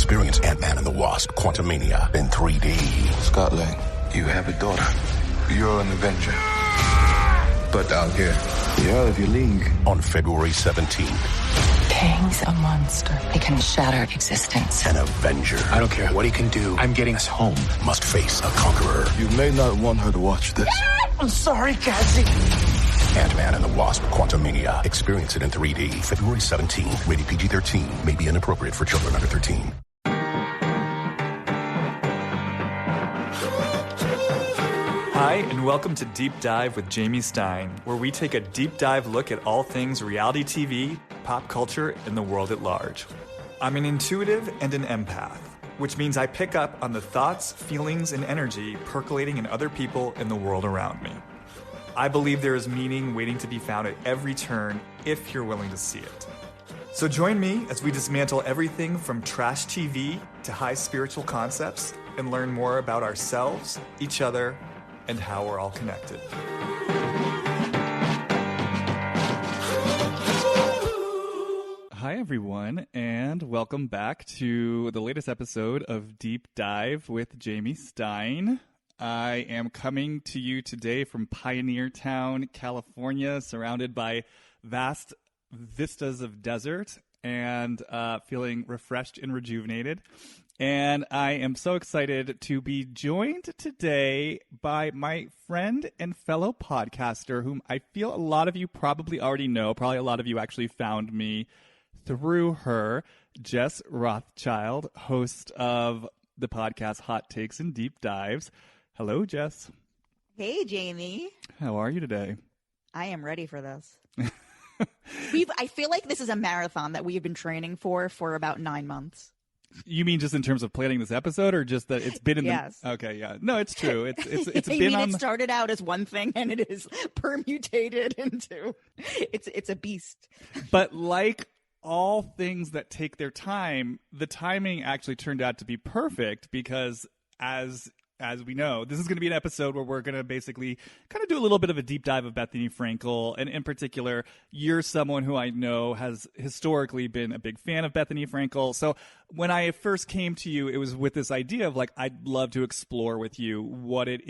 Experience Ant-Man and the Wasp: Quantumania in 3D. Scott Lang, you have a daughter. You're an Avenger. But out here, you're out of your league. On February 17th. Kang's a monster. He can shatter existence. An Avenger. I don't care what he can do. I'm getting us home. Must face a conqueror. You may not want her to watch this. I'm sorry, Cassie. Ant-Man and the Wasp: Quantumania. Experience it in 3D. February 17th. Rated PG-13. May be inappropriate for children under 13. Hi, and welcome to Deep Dive with Jamie Stein, where we take a deep dive look at all things reality TV, pop culture, and the world at large. I'm an intuitive and an empath, which means I pick up on the thoughts, feelings, and energy percolating in other people and the world around me. I believe there is meaning waiting to be found at every turn if you're willing to see it. So join me as we dismantle everything from trash TV to high spiritual concepts and learn more about ourselves, each other, and how we're all connected. Hi, everyone, and welcome back to the latest episode of Deep Dive with Jamie Stein. I am coming to you today from Pioneer Town, California, surrounded by vast vistas of desert and feeling refreshed and rejuvenated. And I am so excited to be joined today by my friend and fellow podcaster, whom I feel a lot of you probably already know. Probably a lot of you actually found me through her, Jess Rothschild, host of the podcast Hot Takes and Deep Dives. Hello, Jess. Hey, Jamie. How are you today? I am ready for this. I feel like this is a marathon that we have been training for about 9 months. You mean just in terms of planning this episode, or just that it's been in yes. the... Okay, yeah. No, it's true. It's I been mean, on... It started out as one thing, and it is permutated into... It's a beast. But like all things that take their time, the timing actually turned out to be perfect because as we know, this is going to be an episode where we're going to basically kind of do a little bit of a deep dive of Bethenny Frankel. And in particular, you're someone who I know has historically been a big fan of Bethenny Frankel. So when I first came to you, it was with this idea of like, I'd love to explore with you what it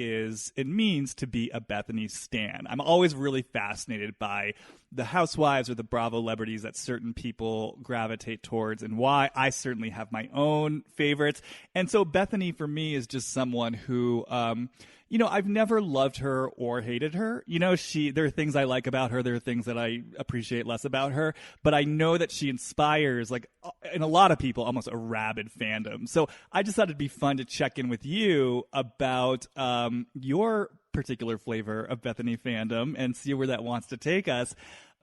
means to be a Bethenny stan. I'm always really fascinated by the housewives or the Bravo celebrities that certain people gravitate towards and why. I certainly have my own favorites. And so Bethenny for me is just someone who, I've never loved her or hated her. There are things I like about her. There are things that I appreciate less about her. But I know that she inspires, like, in a lot of people, almost a rabid fandom. So I just thought it'd be fun to check in with you about your particular flavor of Bethenny fandom and see where that wants to take us.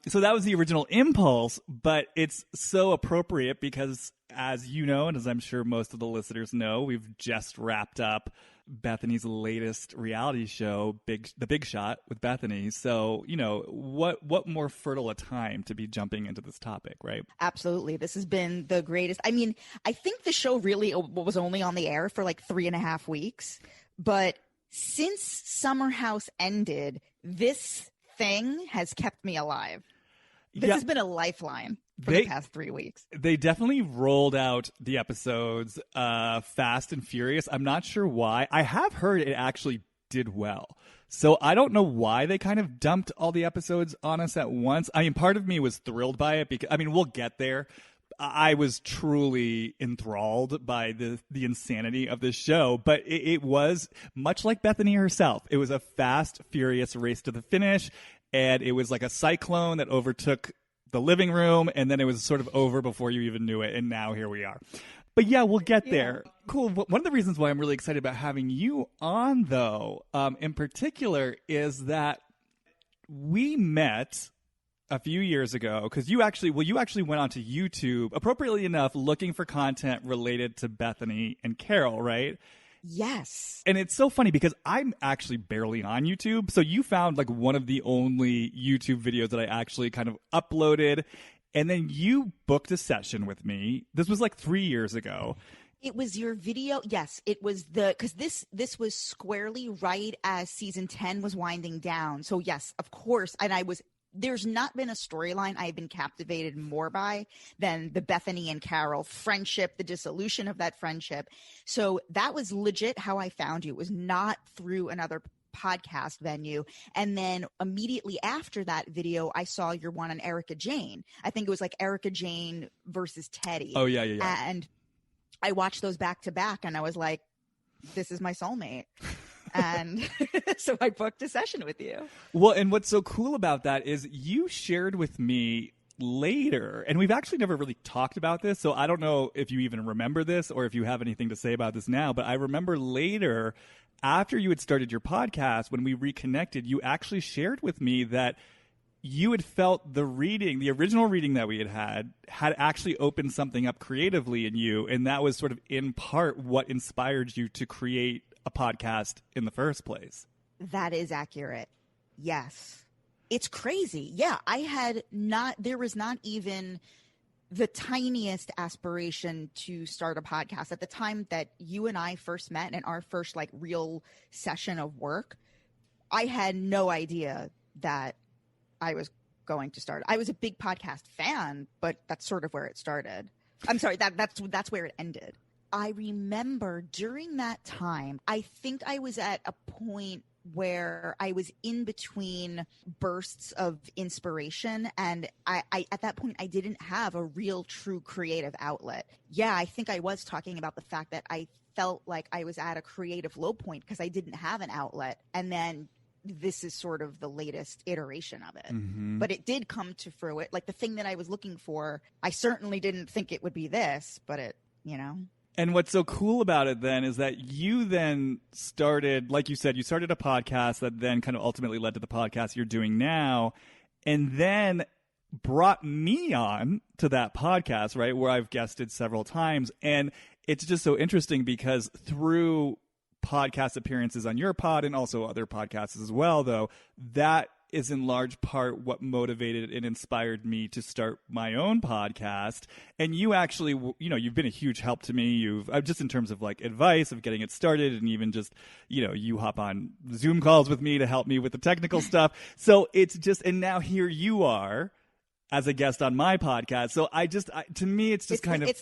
So that was the original impulse, but it's so appropriate because, as you know, and as I'm sure most of the listeners know, we've just wrapped up Bethenny's latest reality show, The Big Shot with Bethenny. So, what more fertile a time to be jumping into this topic, right? Absolutely. This has been the greatest. I mean, I think the show really was only on the air for like 3.5 weeks, but since Summer House ended, this thing has kept me alive. This has been a lifeline for the past 3 weeks. They definitely rolled out the episodes fast and furious. I'm not sure why. I have heard it actually did well. So I don't know why they kind of dumped all the episodes on us at once. I mean, part of me was thrilled by it because, we'll get there. I was truly enthralled by the insanity of this show, but it was much like Bethenny herself. It was a fast, furious race to the finish, and it was like a cyclone that overtook the living room, and then it was sort of over before you even knew it, and now here we are. But yeah, we'll get there. Cool. One of the reasons why I'm really excited about having you on, though, in particular, is that we met a few years ago, because you actually went onto YouTube, appropriately enough, looking for content related to Bethenny and Carol, right? Yes. And it's so funny because I'm actually barely on YouTube. So you found like one of the only YouTube videos that I actually kind of uploaded. And then you booked a session with me. This was like 3 years ago. It was your video. Yes, it was because this was squarely right as season 10 was winding down. So yes, of course. And I was there's not been a storyline I've been captivated more by than the Bethenny and Carol friendship, the dissolution of that friendship. So that was legit how I found you. It was not through another podcast venue. And then immediately after that video, I saw your one on Erica Jane. I think it was like Erica Jane versus Teddy. Oh, yeah. And I watched those back to back and I was like, this is my soulmate. And so I booked a session with you. Well, and what's so cool about that is you shared with me later, and we've actually never really talked about this, so I don't know if you even remember this or if you have anything to say about this now, but I remember later, after you had started your podcast, when we reconnected, you actually shared with me that you had felt the original reading that we had actually opened something up creatively in you, and that was sort of in part what inspired you to create a podcast in the first place. That is accurate. Yes. It's crazy. Yeah, there was not even the tiniest aspiration to start a podcast. At the time that you and I first met in our first like real session of work, I had no idea that I was going to start. I was a big podcast fan, but that's sort of where it started. I'm sorry, that's where it ended. I remember during that time, I think I was at a point where I was in between bursts of inspiration, and I at that point I didn't have a real true creative outlet. Yeah, I think I was talking about the fact that I felt like I was at a creative low point because I didn't have an outlet, and then this is sort of the latest iteration of it. Mm-hmm. But it did come to fruition. Like the thing that I was looking for, I certainly didn't think it would be this, but it, you know. And what's so cool about it then is that you then started, like you said, you started a podcast that then kind of ultimately led to the podcast you're doing now, and then brought me on to that podcast, right, where I've guested several times. And it's just so interesting because through podcast appearances on your pod and also other podcasts as well, though, that is in large part what motivated and inspired me to start my own podcast. And you actually, you know, you've been a huge help to me. You've just in terms of like advice of getting it started, and even just, you know, you hop on Zoom calls with me to help me with the technical stuff. So it's just, and now here you are as a guest on my podcast. So to me, it's just it's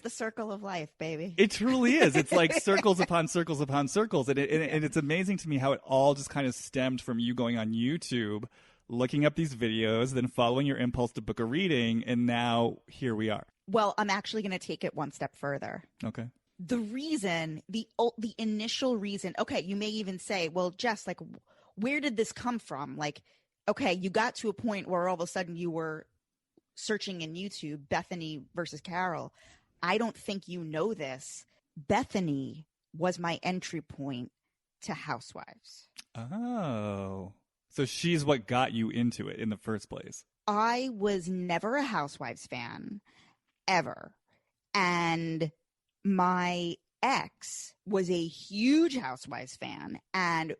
the circle of life, baby. It truly is. It's like circles upon circles upon circles. And it's amazing to me how it all just kind of stemmed from you going on YouTube, looking up these videos, then following your impulse to book a reading. And now here we are. Well, I'm actually going to take it one step further. Okay. The reason, the initial reason, okay, you may even say, well, Jess, like, where did this come from? Like, okay, you got to a point where all of a sudden you were searching in YouTube, Bethenny versus Carol. I don't think you know this. Bethenny was my entry point to Housewives. Oh. So she's what got you into it in the first place. I was never a Housewives fan, ever. And my ex was a huge Housewives fan, and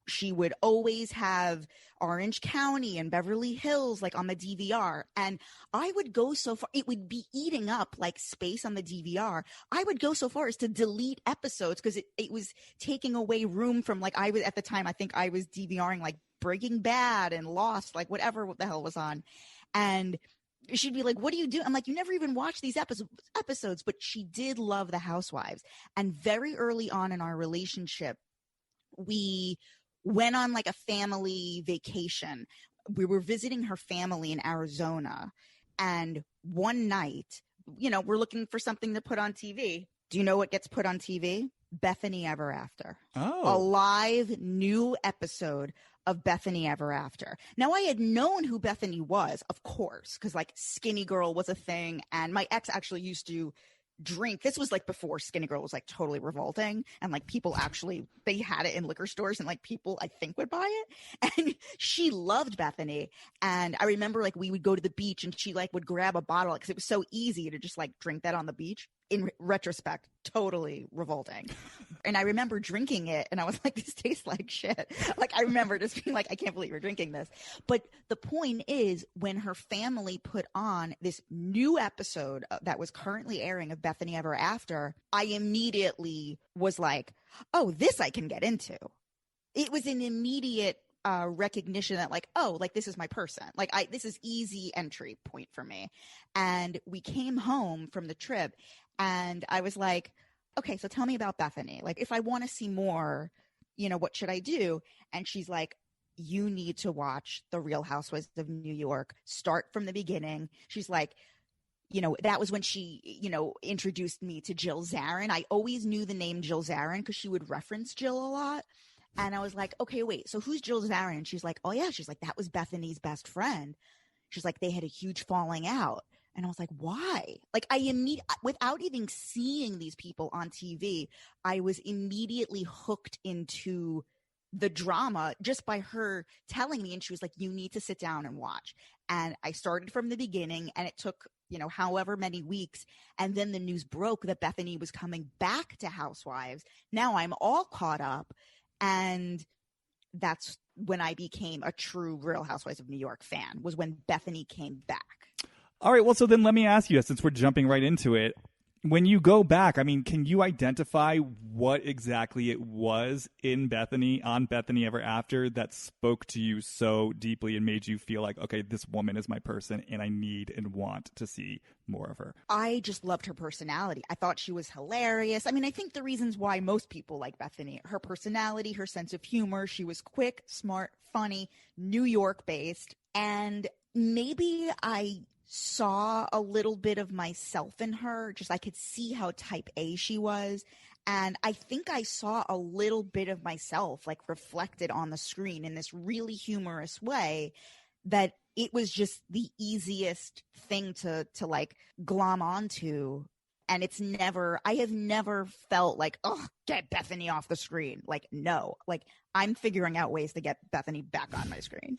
she would always have Orange County and Beverly Hills like on the DVR. And I would go so far, it would be eating up like space on the DVR. I would go so far as to delete episodes because it was taking away room from, like, I was at the time, I think I was DVRing like Breaking Bad and Lost, like whatever the hell was on. And she'd be like, what do you do? I'm like, you never even watched these episodes. But she did love the Housewives. And very early on in our relationship, we went on like a family vacation. We were visiting her family in Arizona. And one night, you know, we're looking for something to put on TV. Do you know what gets put on TV? Bethenny Ever After. Oh. A live new episode of Bethenny Ever After. Now, I had known who Bethenny was, of course, because like Skinny Girl was a thing. And my ex actually used to drink. This was like before Skinny Girl was like totally revolting, and like people actually, they had it in liquor stores, and like people I think would buy it. And she loved Bethenny. And I remember like we would go to the beach and she like would grab a bottle because it was so easy to just like drink that on the beach. In retrospect, totally revolting. And I remember drinking it and I was like, this tastes like shit. Like, I remember just being like, I can't believe you're drinking this. But the point is, when her family put on this new episode that was currently airing of Bethenny Ever After, I immediately was like, oh, this I can get into. It was an immediate recognition that like, oh, like this is my person. Like this is easy entry point for me. And we came home from the trip and I was like, okay, so tell me about Bethenny. Like if I want to see more, what should I do? And she's like, you need to watch The Real Housewives of New York. Start from the beginning. She's like, that was when she, introduced me to Jill Zarin. I always knew the name Jill Zarin because she would reference Jill a lot. And I was like, okay, wait, so who's Jill Zarin? And she's like, oh yeah. She's like, that was Bethenny's best friend. She's like, they had a huge falling out. And I was like, why? Like without even seeing these people on TV, I was immediately hooked into the drama just by her telling me. And she was like, you need to sit down and watch. And I started from the beginning and it took, however many weeks. And then the news broke that Bethenny was coming back to Housewives. Now I'm all caught up. And that's when I became a true Real Housewives of New York fan, was when Bethenny came back. All right. Well, so then let me ask you, since we're jumping right into it, when you go back, I mean, can you identify what exactly it was on Bethenny Ever After that spoke to you so deeply and made you feel like, okay, this woman is my person and I need and want to see more of her? I just loved her personality. I thought she was hilarious. I mean, I think the reasons why most people like Bethenny, her personality, her sense of humor, she was quick, smart, funny, New York based. And maybe I saw a little bit of myself in her. Just I could see how type A she was. And I think I saw a little bit of myself like reflected on the screen in this really humorous way that it was just the easiest thing to like glom onto. And I have never felt like, oh, get Bethenny off the screen. Like, no, like I'm figuring out ways to get Bethenny back on my screen.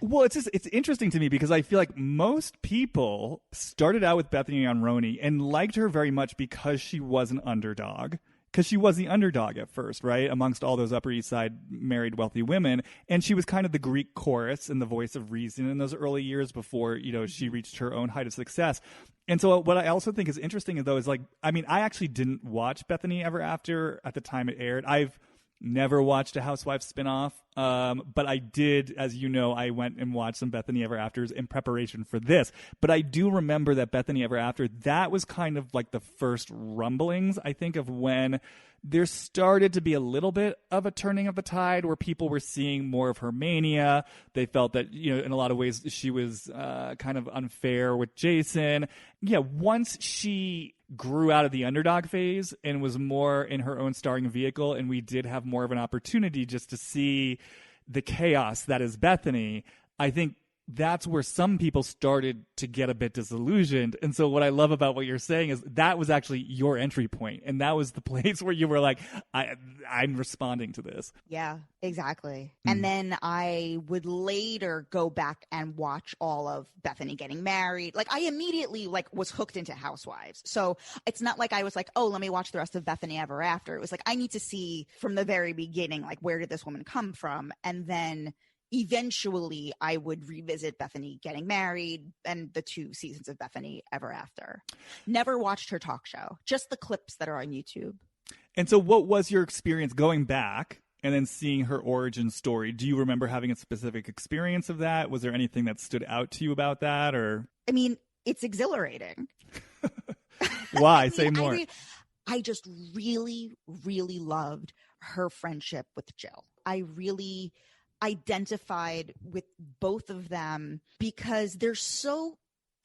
Well, it's interesting to me because I feel like most people started out with Bethenny on Roni and liked her very much because she was an underdog. Because she was the underdog at first, right? Amongst all those Upper East Side married wealthy women. And she was kind of the Greek chorus and the voice of reason in those early years before, she reached her own height of success. And so what I also think is interesting, though, is like, I mean, I actually didn't watch Bethenny Ever After at the time it aired. I've never watched a Housewives spinoff, but I did, as you know, I went and watched some Bethenny Ever Afters in preparation for this. But I do remember that Bethenny Ever After, that was kind of like the first rumblings, I think, of when there started to be a little bit of a turning of the tide where people were seeing more of her mania. They felt that, in a lot of ways she was kind of unfair with Jason. Yeah, once she grew out of the underdog phase and was more in her own starring vehicle, and we did have more of an opportunity just to see the chaos that is Bethenny, I think that's where some people started to get a bit disillusioned. And so what I love about what you're saying is that was actually your entry point. And that was the place where you were like, I'm responding to this. Yeah, exactly. And then I would later go back and watch all of Bethenny getting married. Like I immediately was hooked into Housewives. So it's not like I was like, oh, let me watch the rest of Bethenny Ever After. It was like, I need to see from the very beginning, like, where did this woman come from? And then eventually I would revisit Bethenny getting married and the 2 seasons of Bethenny Ever After. Never watched her talk show, just the clips that are on YouTube. And so what was your experience going back and then seeing her origin story? Do you remember having a specific experience of that? Was there anything that stood out to you about that? Or I mean, it's exhilarating. Why? Say more. I just really, really loved her friendship with Jill. I really identified with both of them because they're so.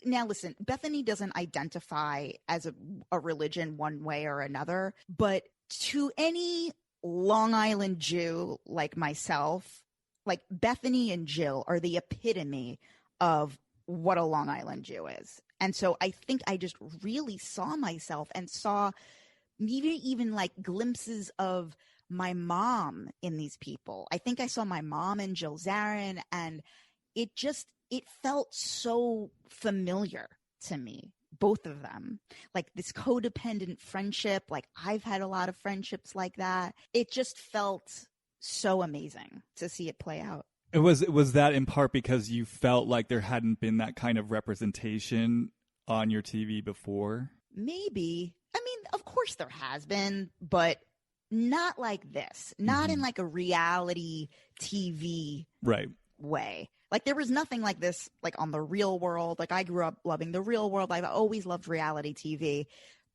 Now listen, Bethenny doesn't identify as a religion one way or another, but to any Long Island Jew like myself, like Bethenny and Jill are the epitome of what a Long Island Jew is. And so I think I just really saw myself and saw maybe even like glimpses of my mom in these people. I think I saw my mom in Jill Zarin, and it felt so familiar to me, both of them. Like this codependent friendship, like I've had a lot of friendships like that. It just felt so amazing to see it play out. Was that in part because you felt like there hadn't been that kind of representation on your TV before? Maybe. I mean, of course there has been, but not like this, not in like a reality TV Right. way. Like there was nothing like this like on The Real World. Like I grew up loving The Real World. I've always loved reality TV,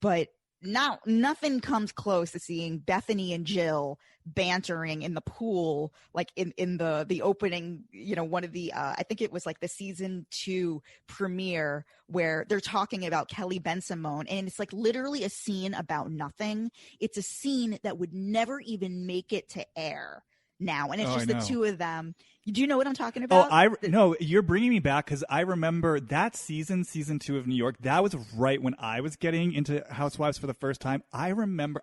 but now nothing comes close to seeing Bethenny and Jill bantering in the pool, like in the opening, you know, one of the I think it was like the season 2 premiere where they're talking about Kelly Ben-Simone, and it's like literally a scene about nothing. It's a scene that would never even make it to air now, and it's just the two of them. Do you know what I'm talking about? No, you're bringing me back because I remember that season 2 of New York. That was right when I was getting into Housewives for the first time. I remember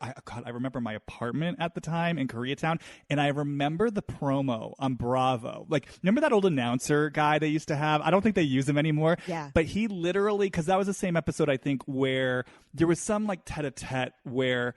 my apartment at the time in Koreatown, and I remember the promo on Bravo. Like, remember that old announcer guy they used to have? I don't think they use him anymore. Yeah. But he literally, because that was the same episode, I think, where there was some like tete-a-tete where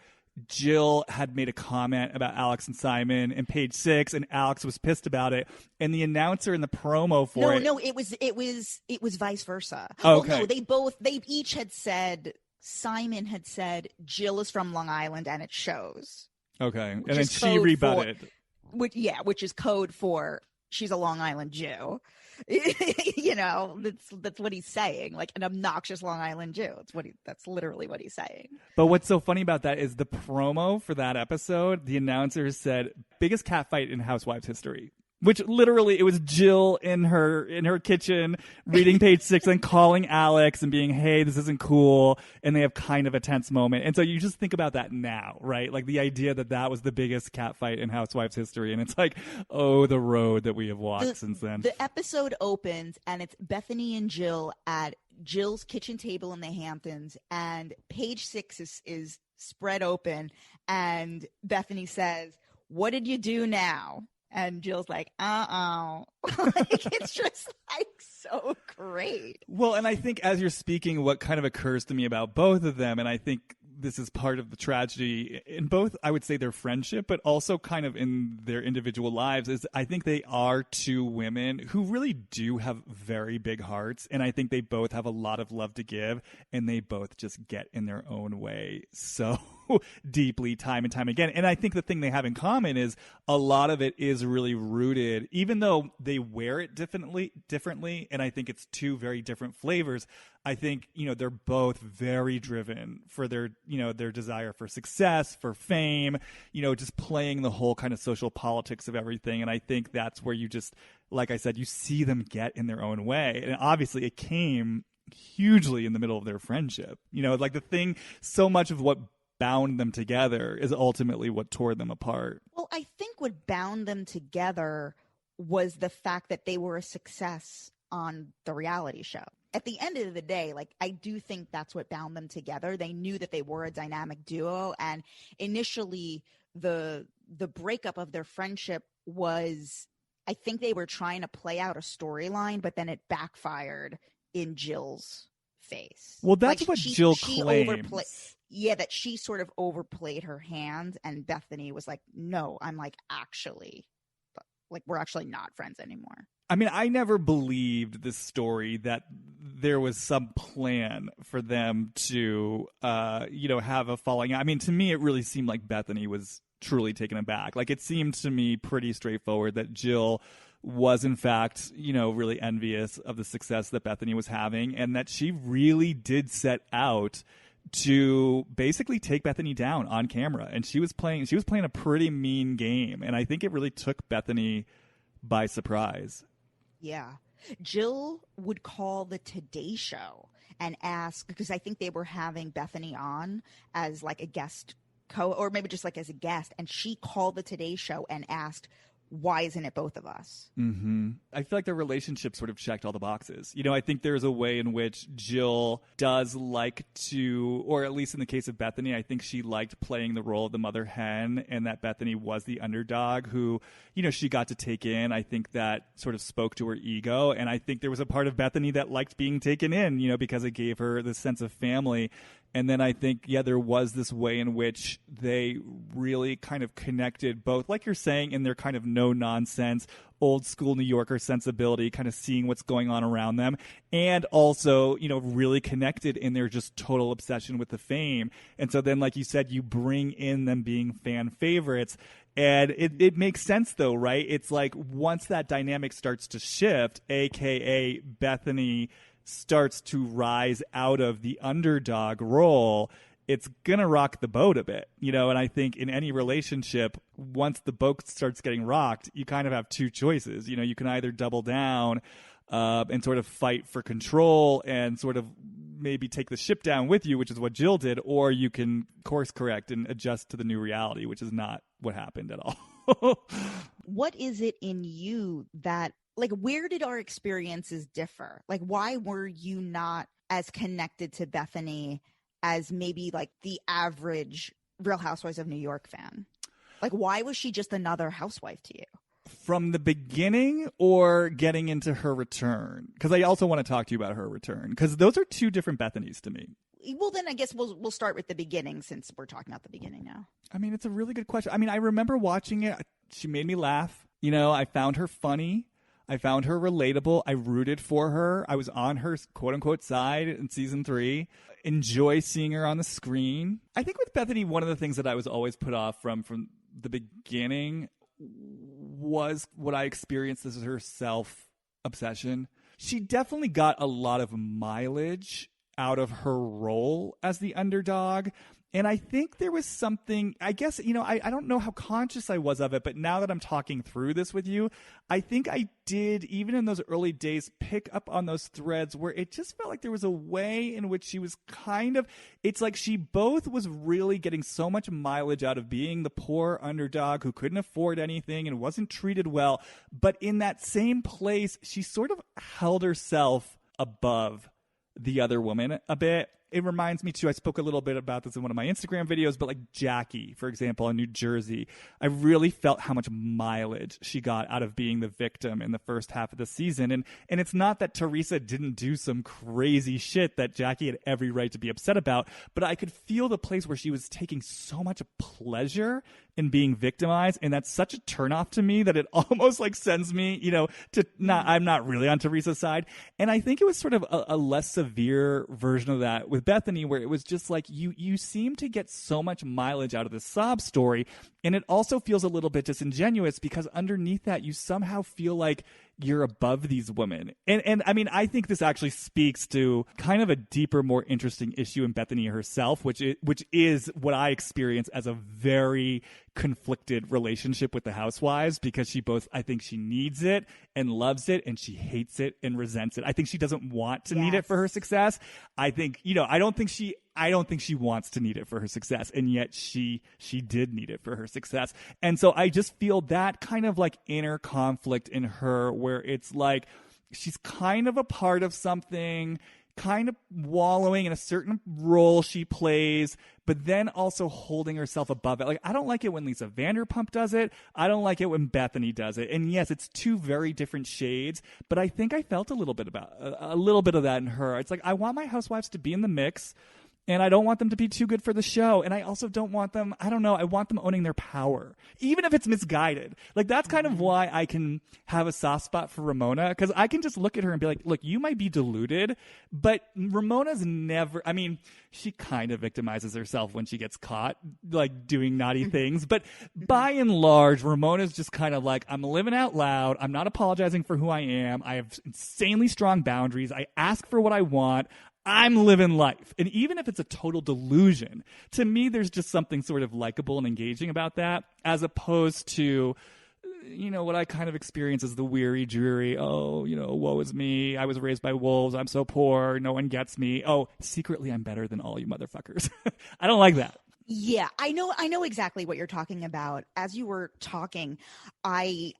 Jill had made a comment about Alex and Simon in Page 6, and Alex was pissed about it. And the announcer in the promo for it was vice versa. Oh, okay. Well, no, they each had said, Simon had said Jill is from Long Island and it shows. Okay, and then she rebutted. Which is code for she's a Long Island Jew. You know, that's what he's saying, like an obnoxious Long Island Jew. That's literally what he's saying. But what's so funny about that is the promo for that episode, the announcer said biggest catfight in Housewives history. Which literally, it was Jill in her kitchen reading Page 6 and calling Alex and being, hey, this isn't cool. And they have kind of a tense moment. And so you just think about that now, right? Like the idea that was the biggest catfight in Housewives history. And it's like, oh, the road that we have walked since then. The episode opens and it's Bethenny and Jill at Jill's kitchen table in the Hamptons. And Page 6 is spread open. And Bethenny says, what did you do now? And Jill's like, like, it's just like so great. Well, and I think as you're speaking, what kind of occurs to me about both of them, and I think this is part of the tragedy in both, I would say, their friendship, but also kind of in their individual lives, is I think they are two women who really do have very big hearts. And I think they both have a lot of love to give, and they both just get in their own way so deeply time and time again. And I think the thing they have in common is a lot of it is really rooted, even though they wear it differently, and I think it's two very different flavors. I think, you know, they're both very driven for their desire for success, for fame, you know, just playing the whole kind of social politics of everything. And I think that's where you just, like I said, you see them get in their own way. And obviously it came hugely in the middle of their friendship. You know, like the thing, so much of what bound them together is ultimately what tore them apart. Well, I think what bound them together was the fact that they were a success on the reality show. At the end of the day, like, I do think that's what bound them together. They knew that they were a dynamic duo, and initially the breakup of their friendship was, I think they were trying to play out a storyline, but then it backfired in Jill's face. Well, that's like, what Jill claims. That she sort of overplayed her hand, and Bethenny was like, no, I'm like, actually, like, we're actually not friends anymore. I mean, I never believed this story that there was some plan for them to, have a falling out. I mean, to me, it really seemed like Bethenny was truly taken aback. Like, it seemed to me pretty straightforward that Jill was, in fact, really envious of the success that Bethenny was having, and that she really did set out to basically take Bethenny down on camera. And she was playing a pretty mean game. And I think it really took Bethenny by surprise. Yeah. Jill would call the Today Show and ask, because I think they were having Bethenny on as like a guest or maybe just like as a guest. And she called the Today Show and asked, why isn't it both of us? Mm-hmm. I feel like their relationship sort of checked all the boxes. I think there's a way in which Jill does like to, or at least in the case of Bethenny, I think she liked playing the role of the mother hen, and that Bethenny was the underdog who, she got to take in. I think that sort of spoke to her ego. And I think there was a part of Bethenny that liked being taken in, because it gave her this sense of family. And then I think, there was this way in which they really kind of connected both, like you're saying, in their kind of no-nonsense, old school New Yorker sensibility, kind of seeing what's going on around them, and also, really connected in their just total obsession with the fame. And so then, like you said, you bring in them being fan favorites. And it makes sense, though, right? It's like once that dynamic starts to shift, a.k.a. Bethenny starts to rise out of the underdog role, it's going to rock the boat a bit, and I think in any relationship, once the boat starts getting rocked, you kind of have two choices. You can either double down and sort of fight for control and sort of maybe take the ship down with you, which is what Jill did, or you can course correct and adjust to the new reality, which is not what happened at all. What is it in you that, like, where did our experiences differ? Like, why were you not as connected to Bethenny as maybe like the average Real Housewives of New York fan? Like, why was she just another housewife to you? From the beginning or getting into her return? Because I also want to talk to you about her return, because those are two different Bethany's to me. Well, then I guess we'll start with the beginning, since we're talking about the beginning now. I mean, it's a really good question. I mean, I remember watching it. She made me laugh. I found her funny. I found her relatable. I rooted for her. I was on her quote-unquote side in season 3. Enjoy seeing her on the screen. I think with Bethenny, one of the things that I was always put off from the beginning was what I experienced as her self-obsession. She definitely got a lot of mileage out of her role as the underdog. And I think there was something, I guess, I don't know how conscious I was of it, but now that I'm talking through this with you, I think I did, even in those early days, pick up on those threads where it just felt like there was a way in which she was it's like she both was really getting so much mileage out of being the poor underdog who couldn't afford anything and wasn't treated well. But in that same place, she sort of held herself above the other woman a bit. It reminds me, too, I spoke a little bit about this in one of my Instagram videos, but like Jackie, for example, in New Jersey, I really felt how much mileage she got out of being the victim in the first half of the season. And it's not that Teresa didn't do some crazy shit that Jackie had every right to be upset about, but I could feel the place where she was taking so much pleasure in being victimized, and that's such a turnoff to me that it almost like sends me, I'm not really on Teresa's side. And I think it was sort of a less severe version of that with Bethenny, where it was just like you seem to get so much mileage out of the sob story, and it also feels a little bit disingenuous because underneath that you somehow feel like you're above these women. And I mean, I think this actually speaks to kind of a deeper, more interesting issue in Bethenny herself, which is what I experience as a very conflicted relationship with the housewives, because I think she needs it and loves it, and she hates it and resents it. I think she doesn't want to need it for her success. I think, I don't think she wants to need it for her success, and yet she did need it for her success. And so I just feel that kind of like inner conflict in her, where it's like she's kind of a part of something, kind of wallowing in a certain role she plays, but then also holding herself above it. Like, I don't like it when Lisa Vanderpump does it. I don't like it when Bethenny does it. And yes, it's two very different shades, but I think I felt a little bit of that in her. It's like, I want my housewives to be in the mix, and I don't want them to be too good for the show. And I also don't want them, I want them owning their power, even if it's misguided. Like, that's kind of why I can have a soft spot for Ramona, because I can just look at her and be like, look, you might be deluded, but Ramona's never, she kind of victimizes herself when she gets caught, like, doing naughty things. But by and large, Ramona's just kind of like, I'm living out loud. I'm not apologizing for who I am. I have insanely strong boundaries. I ask for what I want. I'm living life. And even if it's a total delusion, to me, there's just something sort of likable and engaging about that, as opposed to, what I kind of experience as the weary, dreary, woe is me. I was raised by wolves. I'm so poor. No one gets me. Oh, secretly, I'm better than all you motherfuckers. I don't like that. Yeah, I know exactly what you're talking about. As you were talking, I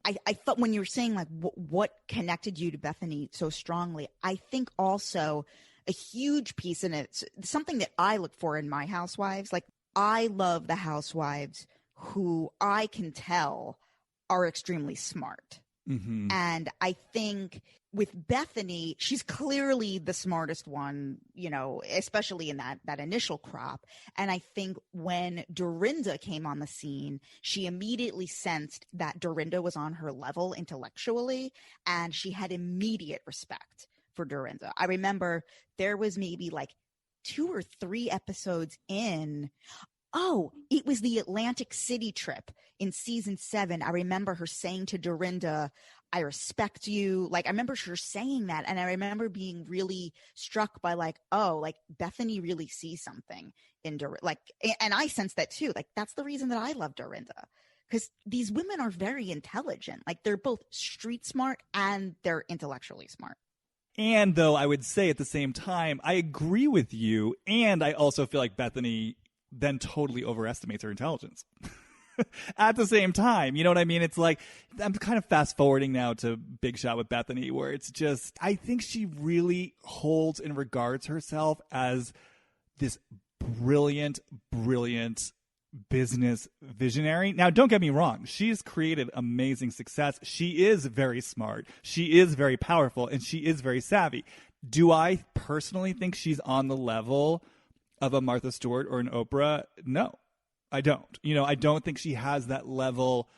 thought when you were saying like what connected you to Bethenny so strongly, I think also a huge piece in it, something that I look for in my housewives. Like, I love the housewives who I can tell are extremely smart. Mm-hmm. And I think with Bethenny, she's clearly the smartest one, you know, especially in that initial crop. And I think when Dorinda came on the scene, she immediately sensed that Dorinda was on her level intellectually, and she had immediate respect for Dorinda. I remember there was maybe like 2 or 3 episodes in. Oh, it was the Atlantic City trip in season 7. I remember her saying to Dorinda, I respect you. Like, I remember her saying that. And I remember being really struck by like, oh, like Bethenny really sees something in Dorinda. Like, and I sense that too. Like, that's the reason that I love Dorinda. Because these women are very intelligent. Like, they're both street smart and they're intellectually smart. And though I would say at the same time, I agree with you. And I also feel like Bethenny then totally overestimates her intelligence at the same time. You know what I mean? It's like, I'm kind of fast forwarding now to Big Shot with Bethenny, where it's just, I think she really holds and regards herself as this brilliant business visionary. Now, don't get me wrong. She's created amazing success. She is very smart. She is very powerful, and she is very savvy. Do I personally think she's on the level of a Martha Stewart or an Oprah? No, I don't. You know, I don't think she has that level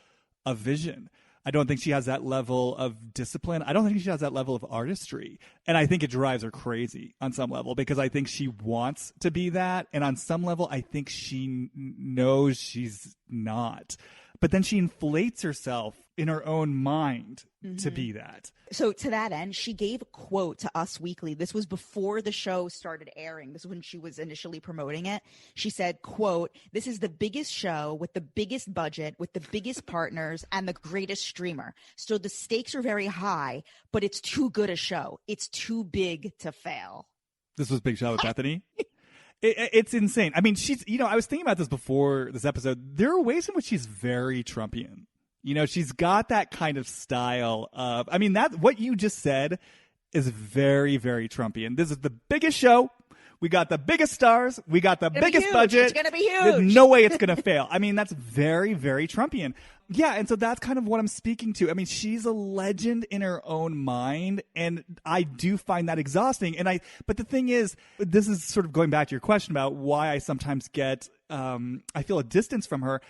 of vision. I don't think she has that level of discipline. I don't think she has that level of artistry. And I think it drives her crazy on some level, because I think she wants to be that. And on some level, I think she knows she's not. But then she inflates herself in her own mind to be that. So to that end, she gave a quote to Us Weekly. This was before the show started airing. This was when she was initially promoting it. She said, quote, "This is the biggest show with the biggest budget, with the biggest partners, and the greatest streamer. So the stakes are very high, but it's too good a show. It's too big to fail." This was Big Shot with Bethenny. It's insane. I mean, she's, you know, I was thinking about this before this episode. There are ways in which she's very Trumpian. You know, she's got that kind of style of, I mean, that what you just said is very, very Trumpian. This is the biggest show. We got the biggest stars. We got the biggest budget. It's going to be huge. There's no way it's going to fail. I mean, that's very, very Trumpian. Yeah, and so that's kind of what I'm speaking to. I mean, she's a legend in her own mind, and I do find that exhausting. But the thing is, this is sort of going back to your question about why I sometimes get, I feel a distance from her.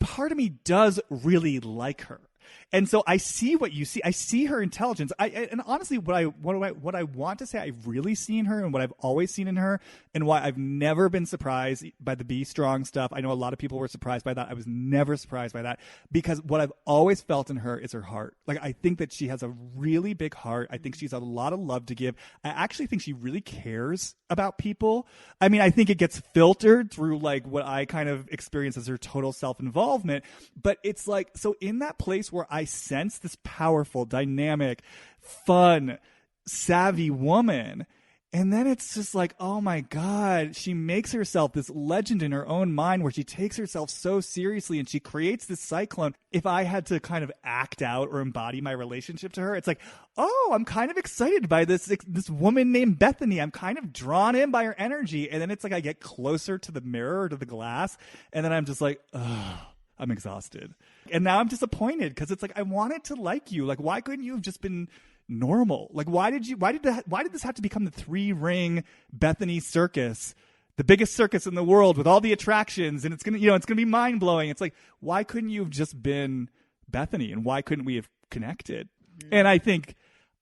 Part of me does really like her. And so I see what you see. I see her intelligence. And honestly, what I want to say I really see in her, and what I've always seen in her, and why I've never been surprised by the Be Strong stuff. I know a lot of people were surprised by that. I was never surprised by that, because what I've always felt in her is her heart. Like, I think that she has a really big heart. I think she's a lot of love to give. I actually think she really cares about people. I mean, I think it gets filtered through like what I kind of experience as her total self-involvement. But it's like, so in that place where I sense this powerful, dynamic, fun, savvy woman, and then it's just like, oh my God, she makes herself this legend in her own mind, where she takes herself so seriously and she creates this cyclone. If I had to kind of act out or embody my relationship to her, it's like, oh, I'm kind of excited by this woman named Bethenny. I'm kind of drawn in by her energy. And then it's like I get closer to the mirror, to the glass, and then I'm just like, oh, I'm exhausted. And now I'm disappointed, because it's like, I wanted to like you. Like, why couldn't you have just been normal? Like, why did this have to become the 3-ring Bethenny circus, the biggest circus in the world with all the attractions, and it's going to be mind blowing. It's like, why couldn't you have just been Bethenny, and why couldn't we have connected? Mm-hmm. And I think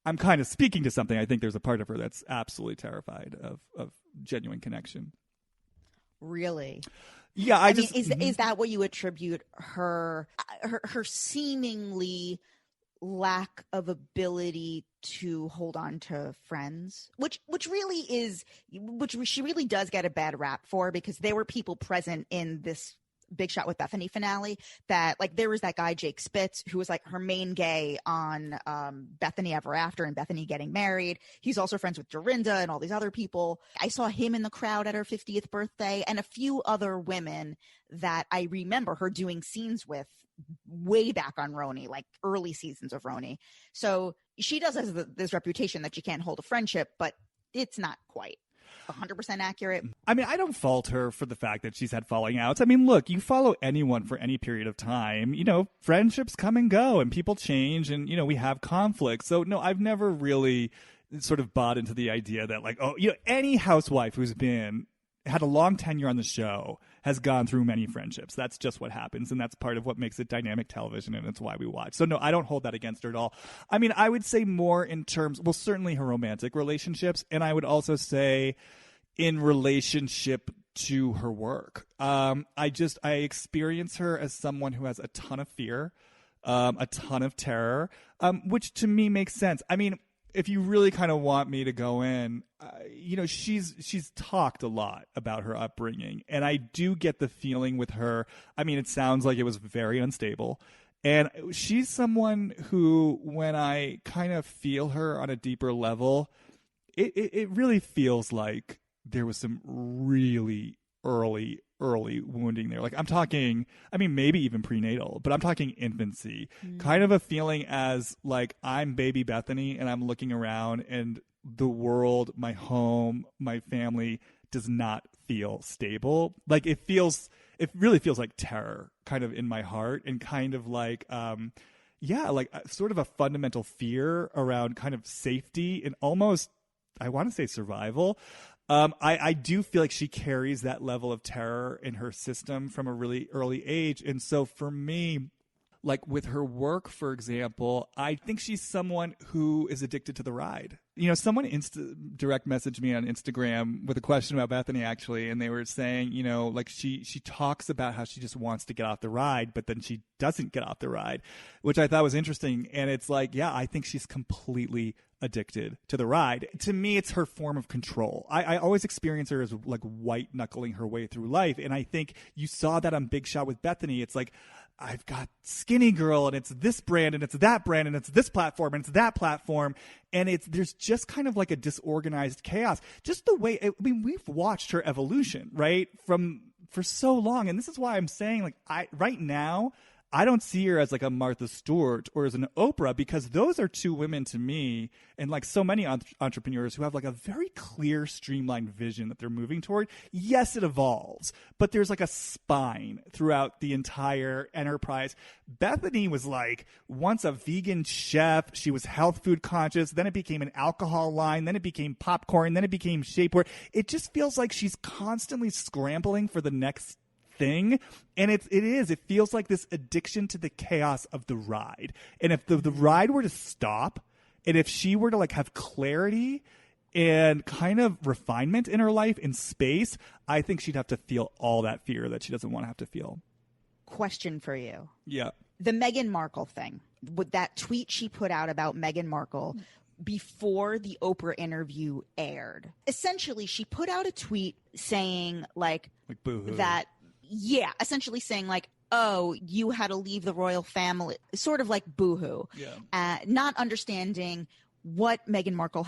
I'm kind of speaking to something. I think there's a part of her that's absolutely terrified of genuine connection. Really? Yeah, I mean, is that what you attribute her seemingly lack of ability to hold on to friends, which she really does get a bad rap for, because there were people present in this Big Shot with Bethenny finale that, like, there was that guy Jake Spitz, who was like her main gay on Bethenny Ever After and Bethenny Getting Married. He's also friends with Dorinda and all these other people. I saw him in the crowd at her 50th birthday, and a few other women that I remember her doing scenes with way back on Roni, like early seasons of Roni. So she does have this reputation that she can't hold a friendship, but it's not quite 100% accurate? I mean, I don't fault her for the fact that she's had falling outs. I mean, look, you follow anyone for any period of time, friendships come and go and people change and, we have conflicts. So, no, I've never really sort of bought into the idea that like, any housewife who's had a long tenure on the show has gone through many friendships. That's just what happens, and that's part of what makes it dynamic television, and it's why we watch. So, no, I don't hold that against her at all. I mean, I would say more in terms, well, certainly her romantic relationships, and I would also say in relationship to her work. I experience her as someone who has a ton of fear, a ton of terror, which to me makes sense. I mean, if you really kind of want me to go in, she's talked a lot about her upbringing, and I do get the feeling with her. I mean, it sounds like it was very unstable, and she's someone who, when I kind of feel her on a deeper level, it really feels like there was some really early wounding there. Like I'm talking, I mean, maybe even prenatal, but I'm talking infancy. Kind of a feeling as like I'm baby Bethenny and I'm looking around and the world, my home, my family does not feel stable. Like it really feels like terror kind of in my heart and kind of like, sort of a fundamental fear around kind of safety and almost, I want to say survival. I do feel like she carries that level of terror in her system from a really early age. And so for me, like with her work, for example, I think she's someone who is addicted to the ride. Someone direct messaged me on Instagram with a question about Bethenny, actually, and they were saying, like she talks about how she just wants to get off the ride, but then she doesn't get off the ride, which I thought was interesting. And it's like, yeah, I think she's completely addicted to the ride. To me, it's her form of control. I always experience her as like white knuckling her way through life. And I think you saw that on Big Shot with Bethenny. It's like, I've got Skinny Girl and it's this brand and it's that brand and it's this platform and it's that platform. And there's just kind of like a disorganized chaos. Just the way, we've watched her evolution, right? For so long. And this is why I'm saying like, right now, I don't see her as like a Martha Stewart or as an Oprah, because those are two women to me, and like so many entrepreneurs who have like a very clear, streamlined vision that they're moving toward. Yes, it evolves, but there's like a spine throughout the entire enterprise. Bethenny was like once a vegan chef. She was health food conscious. Then it became an alcohol line. Then it became popcorn. Then it became shapewear. It just feels like she's constantly scrambling for the next thing, and it feels like this addiction to the chaos of the ride. And if the ride were to stop, and if she were to like have clarity and kind of refinement in her life in space, I think she'd have to feel all that fear that she doesn't want to have to feel. Question for you. Yeah. The Meghan Markle thing, with that tweet she put out about Meghan Markle before the Oprah interview aired. Essentially, she put out a tweet saying like boo-hoo. That yeah, essentially saying like, oh, you had to leave the royal family, sort of like boohoo. Yeah. Not understanding what Meghan Markle